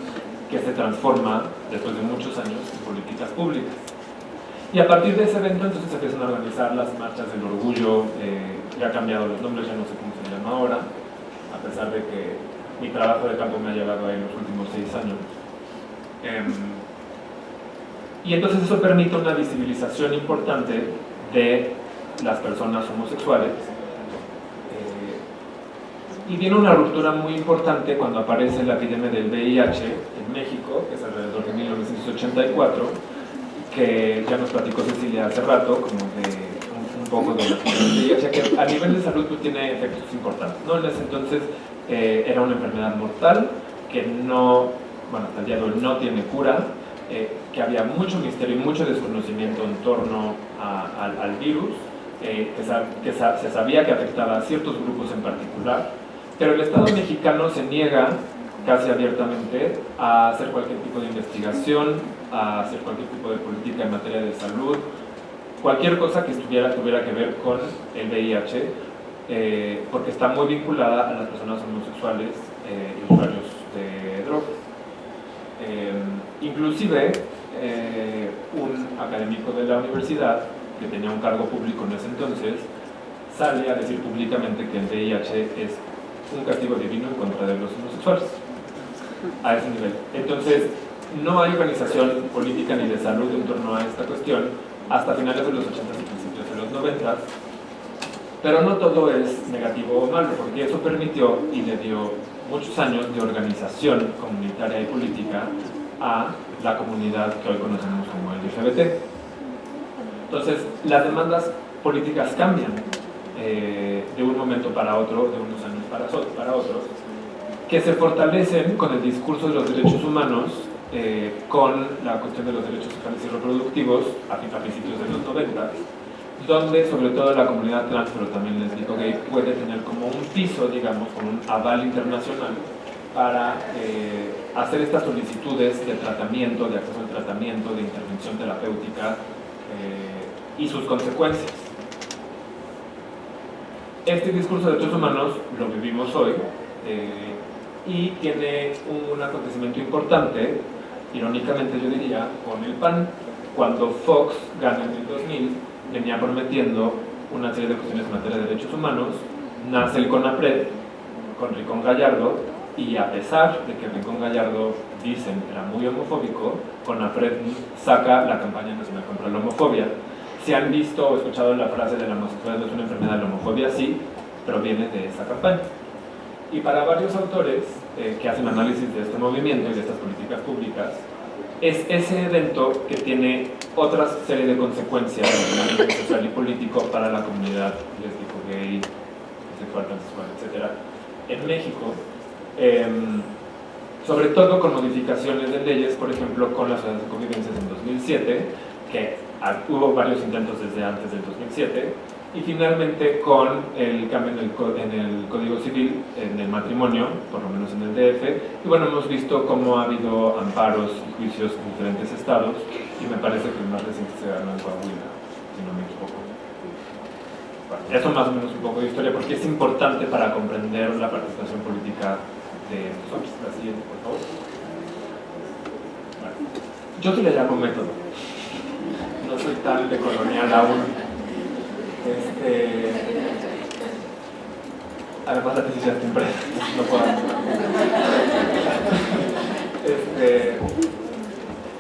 que se transforma, después de muchos años, en políticas públicas. Y a partir de ese evento entonces se empiezan a organizar las marchas del orgullo, ya ha cambiado los nombres, ya no sé cómo se llama ahora, a pesar de que mi trabajo de campo me ha llevado ahí los últimos 6 años. Y entonces eso permite una visibilización importante de las personas homosexuales. Y viene una ruptura muy importante cuando aparece la epidemia del VIH en México, que es alrededor de 1984, que ya nos platicó Cecilia hace rato, como de un poco de la VIH, que a nivel de salud pues, tiene efectos importantes, ¿no? En ese entonces era una enfermedad mortal que no, hasta el día de hoy no tiene cura, que había mucho misterio y mucho desconocimiento en torno al virus, que se sabía que afectaba a ciertos grupos en particular, pero el Estado mexicano se niega casi abiertamente a hacer cualquier tipo de investigación, a hacer cualquier tipo de política en materia de salud, cualquier cosa que tuviera que ver con el VIH, porque está muy vinculada a las personas homosexuales y usuarios de drogas. Inclusive, un académico de la universidad, que tenía un cargo público en ese entonces, sale a decir públicamente que el VIH es un castigo divino en contra de los homosexuales, a ese nivel. Entonces, no hay organización política ni de salud en torno a esta cuestión hasta finales de los 80s y principios de los 90s, pero no todo es negativo o malo, porque eso permitió y le dio muchos años de organización comunitaria y política a la comunidad que hoy conocemos como LGBT. Entonces, las demandas políticas cambian. de un momento para otro, de unos años para otros, que se fortalecen con el discurso de los derechos humanos, con la cuestión de los derechos sexuales y reproductivos a principios de los 90, donde sobre todo la comunidad trans, pero también lésbico gay, puede tener como un piso, digamos, como un aval internacional para hacer estas solicitudes de tratamiento, de acceso al tratamiento, de intervención terapéutica y sus consecuencias. Este discurso de derechos humanos lo vivimos hoy y tiene un acontecimiento importante, irónicamente yo diría, con el PAN. Cuando Fox gana en el 2000, venía prometiendo una serie de cuestiones en materia de derechos humanos, nace el CONAPRED con Rincón Gallardo, y a pesar de que Rincón Gallardo, dicen, era muy homofóbico, CONAPRED saca la campaña nacional contra la homofobia. Si han visto o escuchado la frase de la homosexualidad no es una enfermedad, la homofobia sí, proviene de esa campaña. Y para varios autores que hacen análisis de este movimiento y de estas políticas públicas, es ese evento que tiene otra serie de consecuencias a nivel social y político para la comunidad lésbico, gay, bisexual, transexual, etc. en México, sobre todo con modificaciones de leyes, por ejemplo, con las ciudades de convivencias en 2007, que hubo varios intentos desde antes del 2007, y finalmente con el cambio en el Código Civil, en el matrimonio, por lo menos en el DF, y bueno, hemos visto cómo ha habido amparos y juicios en diferentes estados, y me parece que el más reciente se ganó en Coahuila, si no me equivoco. Bueno, eso más o menos un poco de historia, porque es importante para comprender la participación política de estos hombres. La siguiente, por favor. Bueno, yo sí le llamo método. No soy tan de colonial aún. Además la tesis ya está impresa, no puedo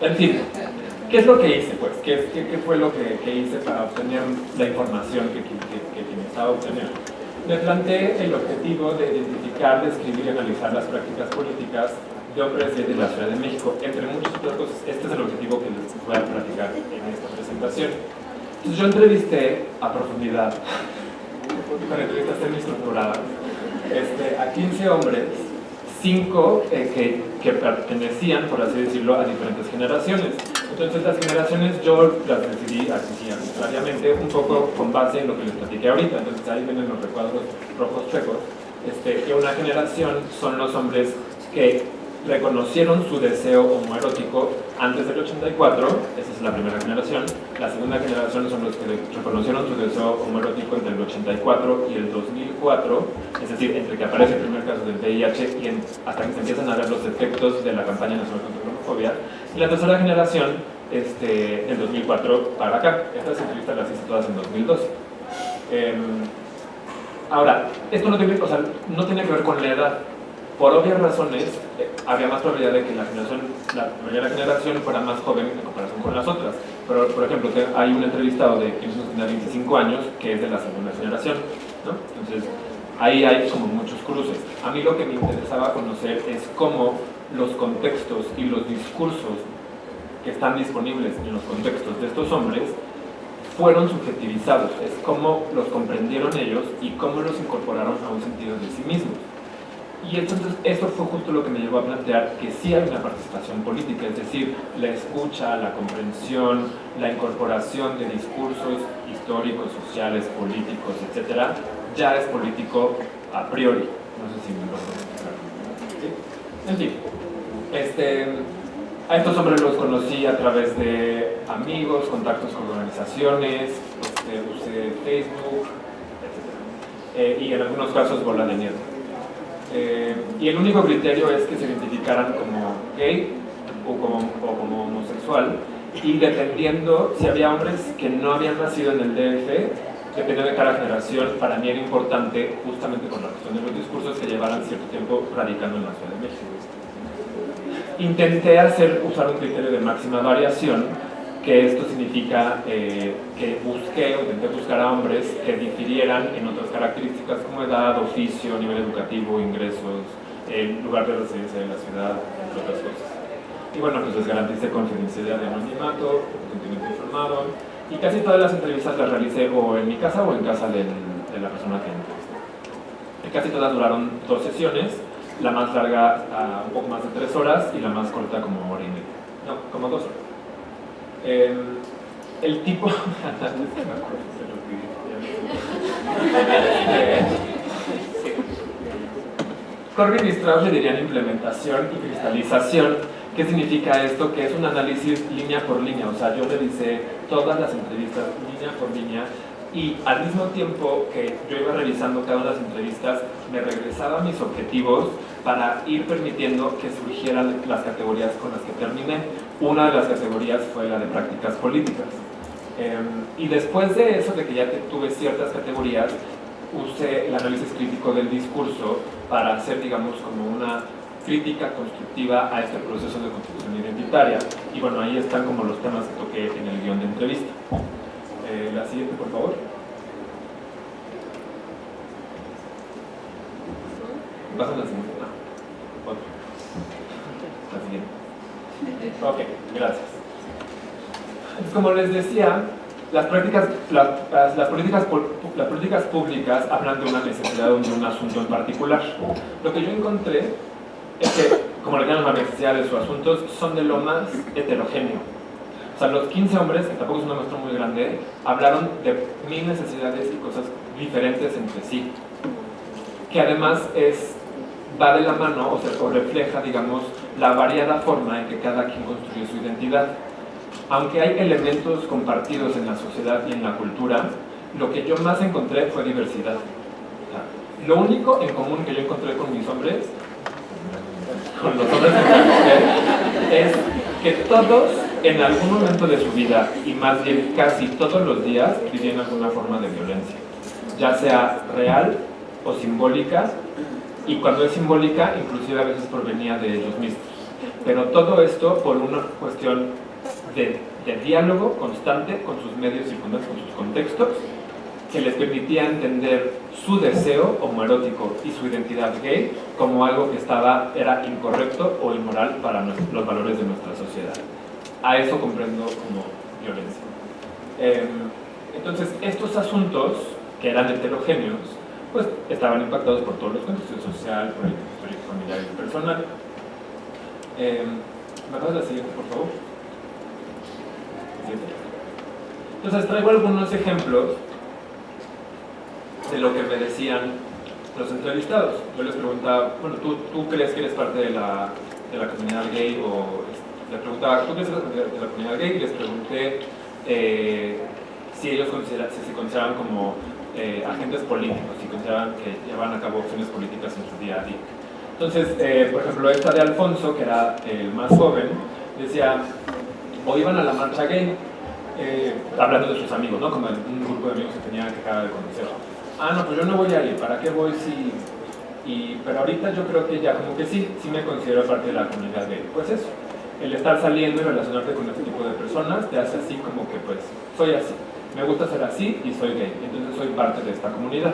en fin, ¿qué es lo que hice? Pues, ¿qué fue lo que hice para obtener la información que necesitaba obtener? Me planteé el objetivo de identificar, describir y analizar las prácticas políticas de hombres de la Ciudad de México. Entre muchas otras cosas, este es el objetivo que les voy a platicar en esta presentación. Entonces yo entrevisté a profundidad, con entrevistas semi-estructuradas, a 15 hombres, 5 que pertenecían, por así decirlo, a diferentes generaciones. Entonces las generaciones yo las decidí así arbitrariamente, un poco con base en lo que les platiqué ahorita. Entonces ahí vienen los recuadros rojos chuecos, que una generación son los hombres que reconocieron su deseo homoerótico antes del 84, esa es la primera generación. La segunda generación son los que reconocieron su deseo homoerótico entre el 84 y el 2004, es decir, entre que aparece el primer caso del VIH y hasta que se empiezan a ver los efectos de la campaña nacional contra la homofobia. Y la tercera generación, del 2004 para acá. Estas entrevistas las hice todas en 2012. Ahora, esto no tiene que ver con la edad. Por obvias razones, había más probabilidad de que la primera generación fuera más joven en comparación con las otras. Pero, por ejemplo, hay un entrevistado de quien tiene 25 años que es de la segunda generación, ¿no? Entonces, ahí hay como muchos cruces. A mí lo que me interesaba conocer es cómo los contextos y los discursos que están disponibles en los contextos de estos hombres fueron subjetivizados. Es cómo los comprendieron ellos y cómo los incorporaron a un sentido de sí mismos. Y entonces esto fue justo lo que me llevó a plantear que sí hay una participación política, es decir, la escucha, la comprensión, la incorporación de discursos históricos, sociales, políticos, etcétera, ya es político a priori. No sé si me lo puedo explicar. ¿Sí? En fin, a estos hombres los conocí a través de amigos, contactos con organizaciones, usé Facebook, etc. Y en algunos casos bola de nieve. Y el único criterio es que se identificaran como gay o como homosexual, y dependiendo si había hombres que no habían nacido en el DF, dependiendo de cada generación, para mí era importante justamente con la cuestión de los discursos que llevaran cierto tiempo radicando en la Ciudad de México. Intenté usar un criterio de máxima variación, que esto significa que intenté buscar a hombres que difirieran en otras características como edad, oficio, nivel educativo, ingresos, el lugar de residencia de la ciudad, entre otras cosas. Y bueno, pues les garanticé confidencialidad de anonimato, consentimiento informado, y casi todas las entrevistas las realicé o en mi casa o en casa del de la persona que entrevisté. Casi todas duraron 2 sesiones, la más larga un poco más de 3 horas y la más corta como hora y media. No, como 2 horas. El tipo... Corbin y Strauss le dirían implementación y cristalización. ¿Qué significa esto? Que es un análisis línea por línea. O sea, yo revisé todas las entrevistas línea por línea y al mismo tiempo que yo iba revisando cada una de las entrevistas, me regresaba a mis objetivos para ir permitiendo que surgieran las categorías con las que terminé. Una de las categorías fue la de prácticas políticas. Y después de eso, de que ya tuve ciertas categorías, usé el análisis crítico del discurso para hacer, digamos, como una crítica constructiva a este proceso de construcción identitaria. Y bueno, ahí están como los temas que toqué en el guión de entrevista. La siguiente, por favor. ¿Pasa la siguiente? No. Otra. La siguiente. Ok, gracias. Como les decía, las políticas públicas hablan de una necesidad o de un asunto en particular. Lo que yo encontré es que, como le llaman las necesidades o asuntos, son de lo más heterogéneo. O sea, los 15 hombres, que tampoco es una muestra muy grande, hablaron de 1000 necesidades y cosas diferentes entre sí, que además va de la mano o refleja, digamos, la variada forma en que cada quien construye su identidad. Aunque hay elementos compartidos en la sociedad y en la cultura, lo que yo más encontré fue diversidad. Lo único en común que yo encontré con los hombres que entrevisté, es que todos en algún momento de su vida, y más bien casi todos los días, vivían alguna forma de violencia, ya sea real o simbólica, y cuando es simbólica, inclusive a veces provenía de ellos mismos. Pero todo esto por una cuestión de diálogo constante con sus medios y con sus contextos, que les permitía entender su deseo homoerótico y su identidad gay como algo que era incorrecto o inmoral para los valores de nuestra sociedad. A eso comprendo como violencia. Entonces, estos asuntos, que eran heterogéneos, pues estaban impactados por todos los contextos social, político, histórico, familiar y personal. ¿Me das la siguiente, por favor? Entonces traigo algunos ejemplos de lo que me decían los entrevistados. Yo les preguntaba, bueno, ¿tú crees que eres parte de la comunidad gay? O les preguntaba, ¿tú crees que eres parte de la comunidad gay? Y les pregunté si ellos se consideraban como agentes políticos, si consideraban que llevaban a cabo acciones políticas en su día a día. Entonces, por ejemplo, esta de Alfonso, que era el más joven, decía, o iban a la marcha gay, hablando de sus amigos, ¿no? Como un grupo de amigos que tenía que acabar de conocer. Ah, no, pues yo no voy a ir, ¿para qué voy si...? Pero ahorita yo creo que ya como que sí me considero parte de la comunidad gay. Pues eso, el estar saliendo y relacionarte con este tipo de personas te hace así como que pues, soy así, me gusta ser así y soy gay, entonces soy parte de esta comunidad.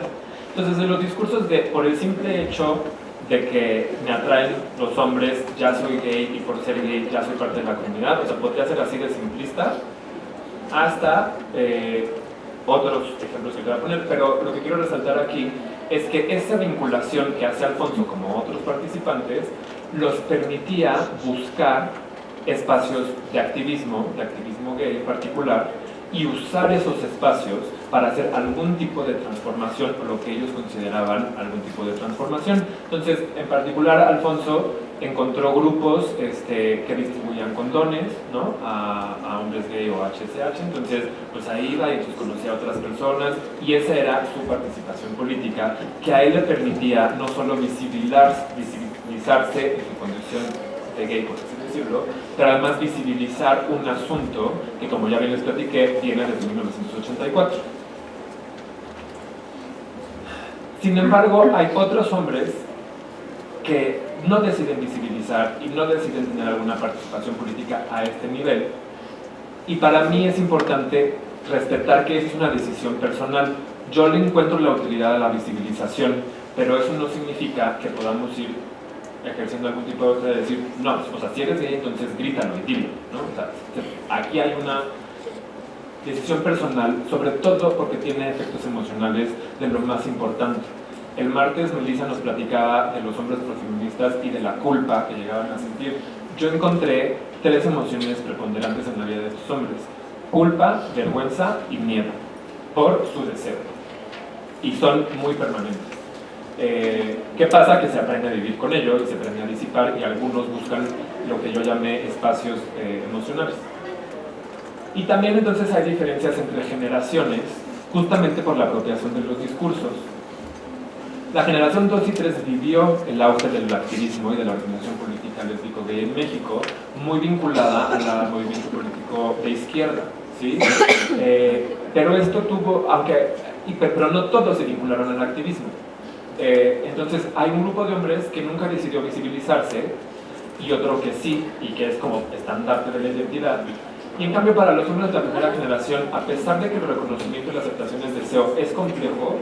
Entonces de los discursos por el simple hecho de que me atraen los hombres, ya soy gay y por ser gay ya soy parte de la comunidad, o sea, podría ser así de simplista, hasta otros ejemplos que te voy a poner, pero lo que quiero resaltar aquí es que esa vinculación que hace Alfonso como otros participantes los permitía buscar espacios de activismo gay en particular, y usar esos espacios para hacer algún tipo de transformación, o lo que ellos consideraban algún tipo de transformación. Entonces, en particular, Alfonso encontró grupos que distribuían condones, ¿no? a hombres gay o HSH, entonces pues ahí iba y entonces conocía a otras personas, y esa era su participación política, que a él le permitía no solo visibilizarse en su condición de gay, por así decirlo, pero además visibilizar un asunto que, como ya bien les platiqué, viene desde 1984. Sin embargo, hay otros hombres que no deciden visibilizar y no deciden tener alguna participación política a este nivel, y para mí es importante respetar que esa es una decisión personal. Yo le encuentro la utilidad a la visibilización, pero eso no significa que podamos ir ejerciendo algún tipo de otra de decir, no, o sea, si eres gay, entonces grítalo y dilo, ¿no? O sea, aquí hay una decisión personal, sobre todo porque tiene efectos emocionales de lo más importante. El martes Melissa nos platicaba de los hombres profeministas y de la culpa que llegaban a sentir. Yo encontré 3 emociones preponderantes en la vida de estos hombres: culpa, vergüenza y miedo por su deseo, y son muy permanentes. ¿Qué pasa? Que se aprende a vivir con ello y se aprende a disipar, y algunos buscan lo que yo llamé espacios emocionales. Y también entonces hay diferencias entre generaciones, justamente por la apropiación de los discursos. La generación 2 y 3 vivió el auge del activismo y de la organización política lésbico-gay en México, muy vinculada al movimiento político de izquierda, ¿sí? Pero esto tuvo, pero no todos se vincularon al activismo. Entonces hay un grupo de hombres que nunca decidió visibilizarse y otro que sí, y que es como estandarte de la identidad. Y en cambio, para los hombres de la primera generación, a pesar de que el reconocimiento y la aceptación del deseo es complejo,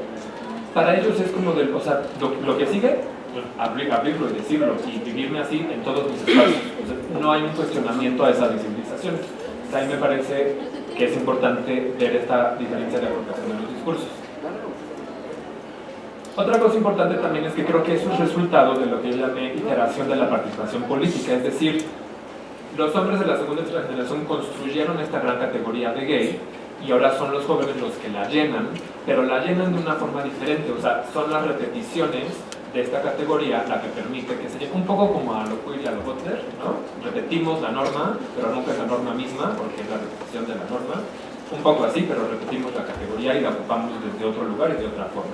para ellos es como o sea, lo que sigue, pues, abrirlo y decirlo y vivirme así en todos mis espacios. O sea, no hay un cuestionamiento a esa visibilización. O sea, ahí me parece que es importante ver esta diferencia de apropiación de los discursos. Otra cosa importante también es que creo que eso es resultado de lo que yo llamé iteración de la participación política, es decir, los hombres de la segunda y tercera generación construyeron esta gran categoría de gay y ahora son los jóvenes los que la llenan, pero la llenan de una forma diferente. O sea, son las repeticiones de esta categoría la que permite que se llegue un poco como a lo queer y a lo butler, ¿no? Repetimos la norma, pero nunca es la norma misma, porque es la repetición de la norma. Un poco así, pero repetimos la categoría y la ocupamos desde otro lugar y de otra forma.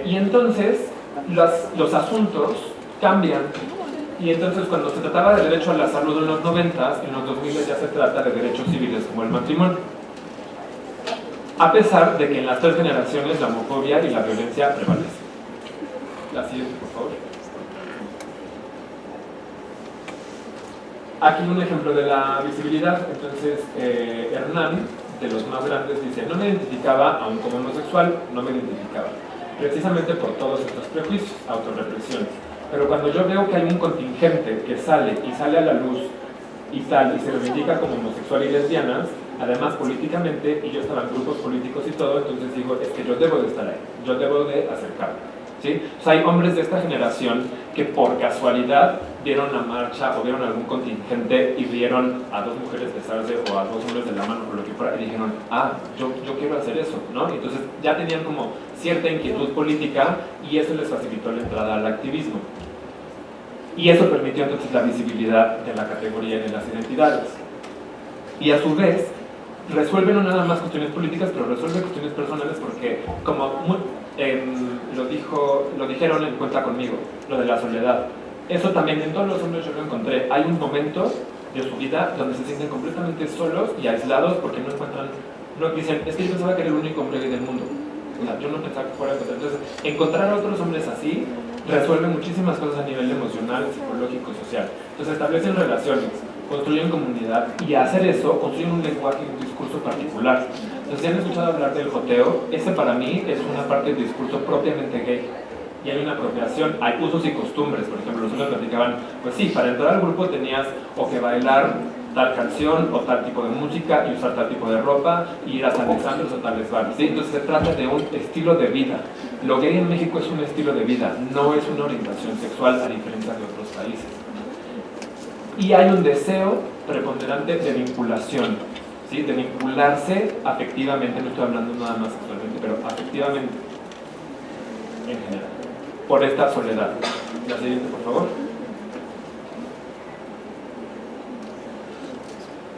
Y entonces los asuntos cambian. Y entonces cuando se trataba de derecho a la salud en los 90s, en los 2000 ya se trata de derechos civiles como el matrimonio. A pesar de que en las 3 generaciones la homofobia y la violencia prevalecen. La siguiente, por favor. Aquí un ejemplo de la visibilidad. Entonces, Hernán, de los más grandes, dice: no me identificaba aún como homosexual, no me identificaba. Precisamente por todos estos prejuicios, autorrepresión. Pero cuando yo veo que hay un contingente que sale a la luz y se reivindica como homosexual y lesbianas, además políticamente, y yo estaba en grupos políticos y todo, entonces digo, es que yo debo de estar ahí, yo debo de acercarme, ¿sí? O sea, hay hombres de esta generación que por casualidad vieron la marcha o vieron algún contingente y vieron a 2 mujeres besarse o a 2 hombres de la mano o lo que fuera y dijeron, yo quiero hacer eso, ¿no? Y entonces ya tenían como cierta inquietud política y eso les facilitó la entrada al activismo. Y eso permitió entonces la visibilidad de la categoría y de las identidades. Y a su vez, resuelve no nada más cuestiones políticas, pero resuelve cuestiones personales porque, como lo dijeron en Cuenta Conmigo, lo de la soledad. Eso también en todos los hombres yo lo encontré. Hay un momento de su vida donde se sienten completamente solos y aislados porque no encuentran, dicen, es que yo pensaba que era el único hombre gay del mundo. O sea, yo no pensaba que fuera. Entonces, encontrar a otros hombres así resuelve muchísimas cosas a nivel emocional, psicológico, social. Entonces establecen relaciones, construyen comunidad y a hacer eso construyen un lenguaje y un discurso particular. Entonces, si han escuchado hablar del joteo, ese para mí es una parte del discurso propiamente gay. Y hay una apropiación, hay usos y costumbres. Por ejemplo, los hombres platicaban, pues sí, para entrar al grupo tenías o que bailar tal canción o tal tipo de música y usar tal tipo de ropa y ir a San Alexandros o tales bares, ¿sí? Entonces se trata de un estilo de vida. Lo gay en México es un estilo de vida, no es una orientación sexual a diferencia de otros países. Y hay un deseo preponderante de vinculación, ¿sí? De vincularse afectivamente, no estoy hablando nada más sexualmente, pero afectivamente en general, por esta soledad. La siguiente, por favor.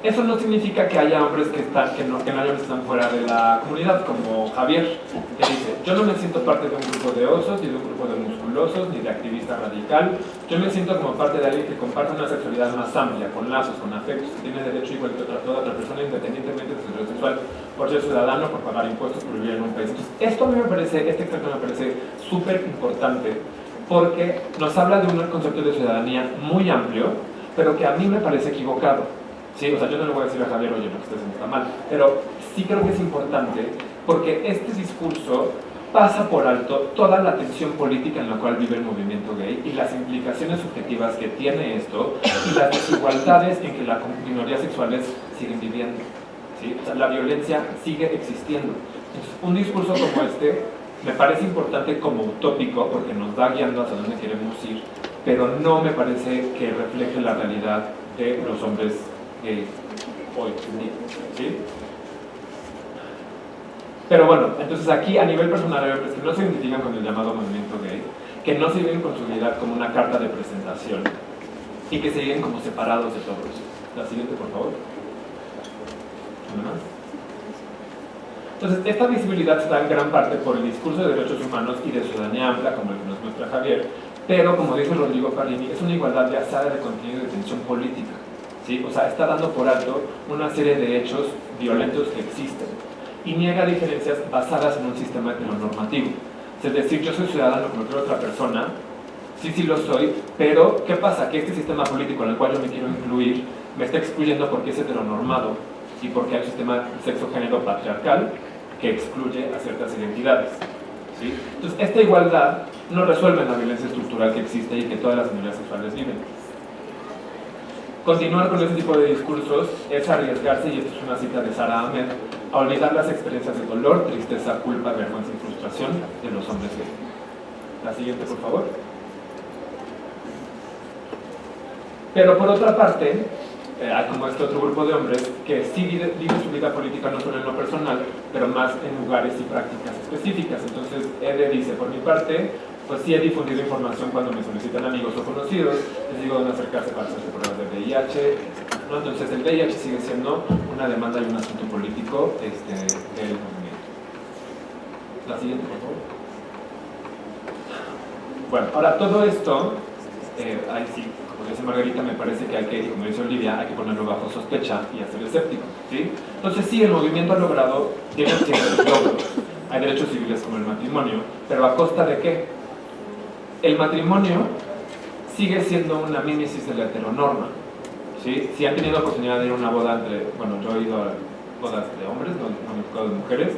Eso no significa que haya hombres que no están fuera de la comunidad, como Javier, que dice, yo no me siento parte de un grupo de osos, ni de un grupo de musculosos, ni de activista radical, yo me siento como parte de alguien que comparte una sexualidad más amplia, con lazos, con afectos, que tiene derecho igual que toda otra persona, independientemente de su orientación sexual, por ser ciudadano, por pagar impuestos, por vivir en un país. Entonces, esto a mí me parece, este extracto me parece súper importante, porque nos habla de un concepto de ciudadanía muy amplio, pero que a mí me parece equivocado. Sí, o sea, yo no le voy a decir a Javier, oye, lo que estás haciendo está mal, pero sí creo que es importante porque este discurso pasa por alto toda la tensión política en la cual vive el movimiento gay y las implicaciones subjetivas que tiene esto y las desigualdades en que las minorías sexuales siguen viviendo. ¿sí? O sea, la violencia sigue existiendo. Entonces, un discurso como este me parece importante como utópico porque nos va guiando hacia dónde queremos ir, pero no me parece que refleje la realidad de los hombres gays hoy en día, ¿sí? Pero bueno, entonces aquí a nivel personal hay hombres que no se identifican con el llamado movimiento gay, que no se viven con su vida como una carta de presentación y que se viven como separados de todos. La siguiente, por favor. ¿Una más? Entonces, esta visibilidad se da en gran parte por el discurso de derechos humanos y de ciudadanía amplia, como el que nos muestra Javier, pero, como dice Rodrigo Parini, es una igualdad basada de contenido y de tensión política, ¿sí? O sea, está dando por alto una serie de hechos violentos que existen y niega diferencias basadas en un sistema heteronormativo. Es decir, yo soy ciudadano como cualquier otra persona, sí lo soy, pero ¿qué pasa? Que este sistema político en el cual yo me quiero incluir me está excluyendo porque es heteronormado y porque hay un sistema sexo-género patriarcal que excluye a ciertas identidades, ¿sí? Entonces, esta igualdad no resuelve la violencia estructural que existe y que todas las minorías sexuales viven. Continuar con este tipo de discursos es arriesgarse, y esto es una cita de Sara Ahmed, a olvidar las experiencias de dolor, tristeza, culpa, vergüenza y frustración de los hombres gays. La siguiente, por favor. Pero por otra parte, hay como este otro grupo de hombres que sí vive su vida política no solo en lo personal, pero más en lugares y prácticas específicas. Entonces, Ede dice, por mi parte, pues sí he difundido información cuando me solicitan amigos o conocidos, les digo dónde acercarse para hacerse pruebas de VIH, ¿no? Entonces el VIH sigue siendo una demanda y un asunto político del movimiento. La siguiente, por favor. Bueno, ahora todo esto, ahí sí, como dice Margarita, me parece que hay que, y como dice Olivia, hay que ponerlo bajo sospecha y hacer escéptico, ¿sí? Entonces sí, el movimiento ha logrado ciertos logros. Hay derechos civiles como el matrimonio, pero ¿a costa de qué? El matrimonio sigue siendo una mímesis de la heteronorma, ¿sí? Si han tenido oportunidad de ir a una boda entre, bueno, yo he ido a bodas de hombres, no me he tocado de mujeres,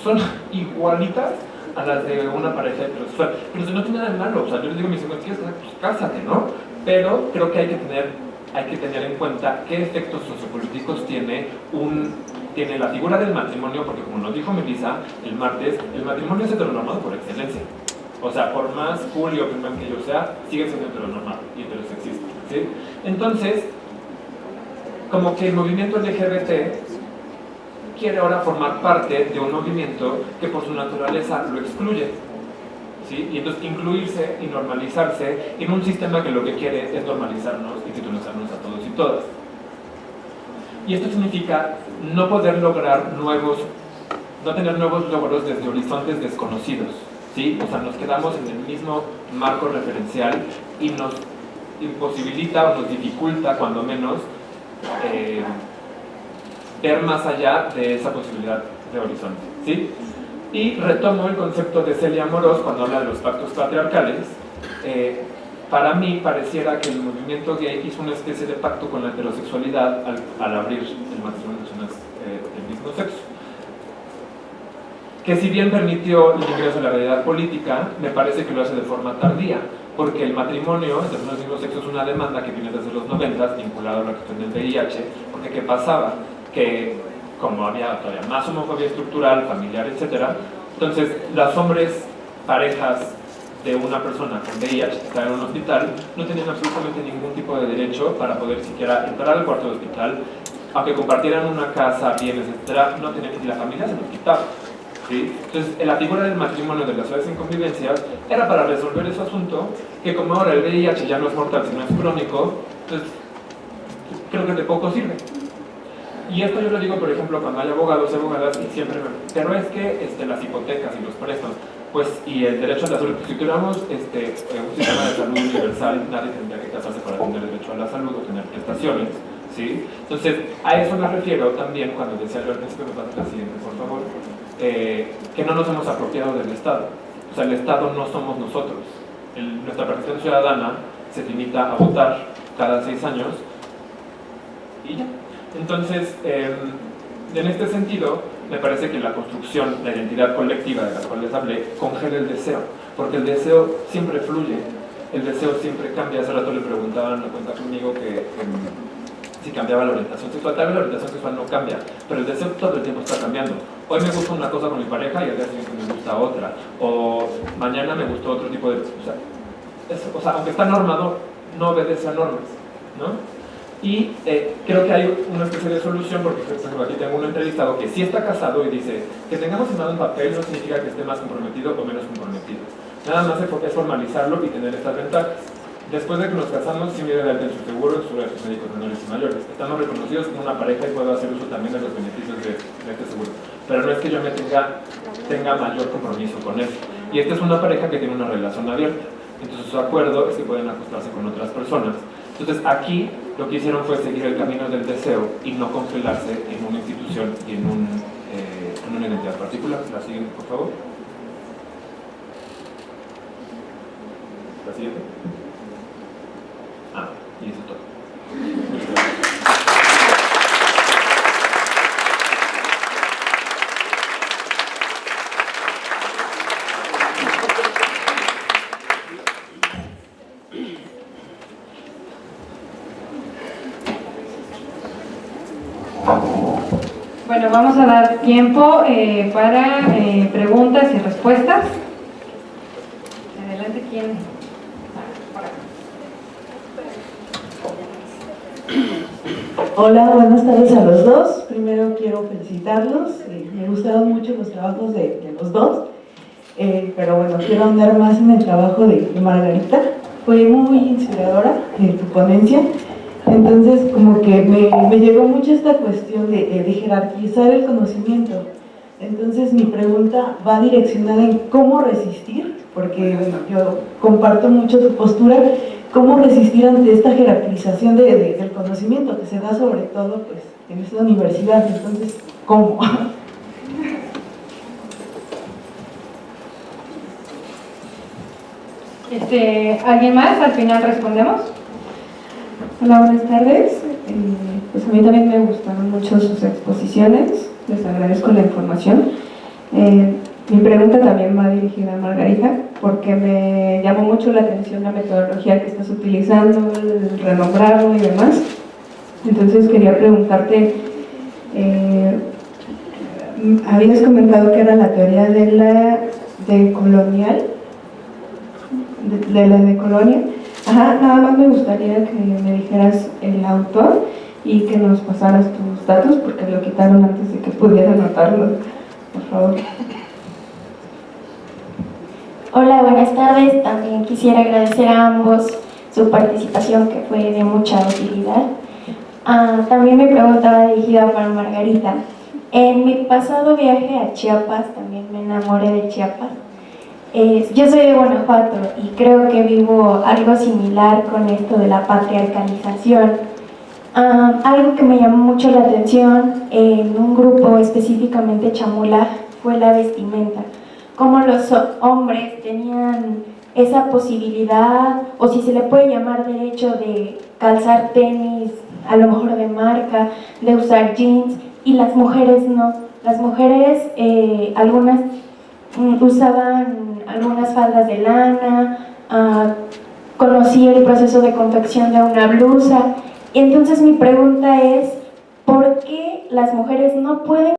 son igualitas a las de una pareja heterosexual, pero no tiene nada de malo. O sea, yo les digo a mis hijos, ¿quieres casar? Pues cásate, ¿no? Pero creo que hay que tener en cuenta qué efectos sociopolíticos tiene la figura del matrimonio, porque como nos dijo Melissa el martes, el matrimonio es heteronormado por excelencia. O sea, por más cool y open que yo sea, sigue siendo heteronormado y heterosexista, ¿sí? Entonces, como que el movimiento LGBT quiere ahora formar parte de un movimiento que por su naturaleza lo excluye, ¿sí? Y entonces incluirse y normalizarse en un sistema que lo que quiere es normalizarnos, institucionalizarnos a todos y todas. Y esto significa no poder lograr no tener nuevos logros desde horizontes desconocidos, ¿sí? O sea, nos quedamos en el mismo marco referencial y nos imposibilita o nos dificulta, cuando menos, ver más allá de esa posibilidad de horizonte, ¿sí? Y retomo el concepto de Celia Amorós cuando habla de los pactos patriarcales. Para mí pareciera que el movimiento gay hizo una especie de pacto con la heterosexualidad al abrir el matrimonio de personas del mismo sexo, que si bien permitió el ingreso a la realidad política, me parece que lo hace de forma tardía, porque el matrimonio entre personas del mismo sexo es una demanda que viene desde los 90 vinculada a la cuestión del VIH, porque ¿qué pasaba? Que como había todavía más homofobia estructural, familiar, etc., entonces los hombres, parejas de una persona con VIH que está en un hospital, no tenían absolutamente ningún tipo de derecho para poder siquiera entrar al cuarto del hospital, aunque compartieran una casa, bienes, etc., no tenían, y la familia se los quitaba, ¿sí? Entonces, la figura del matrimonio de las sociedades en convivencia era para resolver ese asunto, que como ahora el VIH ya no es mortal, sino es crónico, entonces creo que de poco sirve. Y esto yo lo digo, por ejemplo, cuando hay abogados y abogadas, y siempre pero es que las hipotecas y los préstamos, pues, y el derecho a la salud, si tuviéramos un sistema de salud universal, nadie tendría que casarse para tener derecho a la salud o tener prestaciones, ¿sí? Entonces, a eso me refiero también cuando decía yo al principio, me pasa la siguiente, por favor, que no nos hemos apropiado del Estado. O sea, el Estado no somos nosotros. Nuestra participación ciudadana se limita a votar cada 6 años y ya. Entonces, en este sentido, me parece que la construcción, la identidad colectiva de la cual les hablé, congela el deseo, porque el deseo siempre fluye, el deseo siempre cambia. Hace rato le preguntaban, cuenta conmigo, que si cambiaba la orientación sexual. Tal vez la orientación sexual no cambia, pero el deseo todo el tiempo está cambiando. Hoy me gusta una cosa con mi pareja y al día siguiente me gusta otra, o mañana me gustó otro tipo de... O sea, aunque está normado, no obedece a normas, ¿no? Y creo que hay una especie de solución, porque por ejemplo, aquí tengo un entrevistado que sí está casado y dice que tengamos firmado un papel no significa que esté más comprometido o menos comprometido. Nada más es formalizarlo y tener estas ventajas. Después de que nos casamos, sí me da el su seguro, en sus médicos menores y mayores. Estamos reconocidos como una pareja y puedo hacer uso también de los beneficios de este seguro. Pero no es que yo me tenga mayor compromiso con él. Y esta es una pareja que tiene una relación abierta. Entonces su acuerdo es que pueden acostarse con otras personas. Entonces aquí lo que hicieron fue seguir el camino del deseo y no congelarse en una institución y en una identidad particular. La siguiente, por favor. La siguiente. Y eso es todo.
Bueno, vamos a dar tiempo para preguntas y respuestas. Adelante, ¿quién?
Hola, buenas tardes a los dos. Primero quiero felicitarlos. Me gustaron mucho los trabajos de los dos. Pero bueno, quiero andar más en el trabajo de Margarita. Fue muy inspiradora tu ponencia. Entonces, como que me llegó mucho esta cuestión de jerarquizar el conocimiento. Entonces, mi pregunta va direccionada en cómo resistir, porque bueno, yo comparto mucho su postura, cómo resistir ante esta jerarquización del conocimiento que se da sobre todo pues, en esta universidad. Entonces, ¿cómo?
¿Alguien más? Al final respondemos.
Hola, buenas tardes. Pues a mí también me gustaron mucho sus exposiciones, les agradezco la información. Mi pregunta también va dirigida a Margarita, porque me llamó mucho la atención la metodología que estás utilizando, el renombrarlo y demás. Entonces quería preguntarte, habías comentado que era la teoría de la decolonial, de la decolonia. Ajá, nada más me gustaría que me dijeras el autor y que nos pasaras tus datos, porque lo quitaron antes de que pudiera anotarlo, por favor.
Hola, buenas tardes. También quisiera agradecer a ambos su participación, que fue de mucha utilidad. También mi pregunta va dirigida para Margarita. En mi pasado viaje a Chiapas, también me enamoré de Chiapas. Yo soy de Guanajuato y creo que vivo algo similar con esto de la patriarcalización. Algo que me llamó mucho la atención en un grupo específicamente chamula fue la vestimenta. Cómo los hombres tenían esa posibilidad, o si se le puede llamar derecho, de calzar tenis, a lo mejor de marca, de usar jeans, y las mujeres no. Las mujeres, algunas usaban algunas faldas de lana, conocí el proceso de confección de una blusa. Entonces mi pregunta es, ¿por qué las mujeres no pueden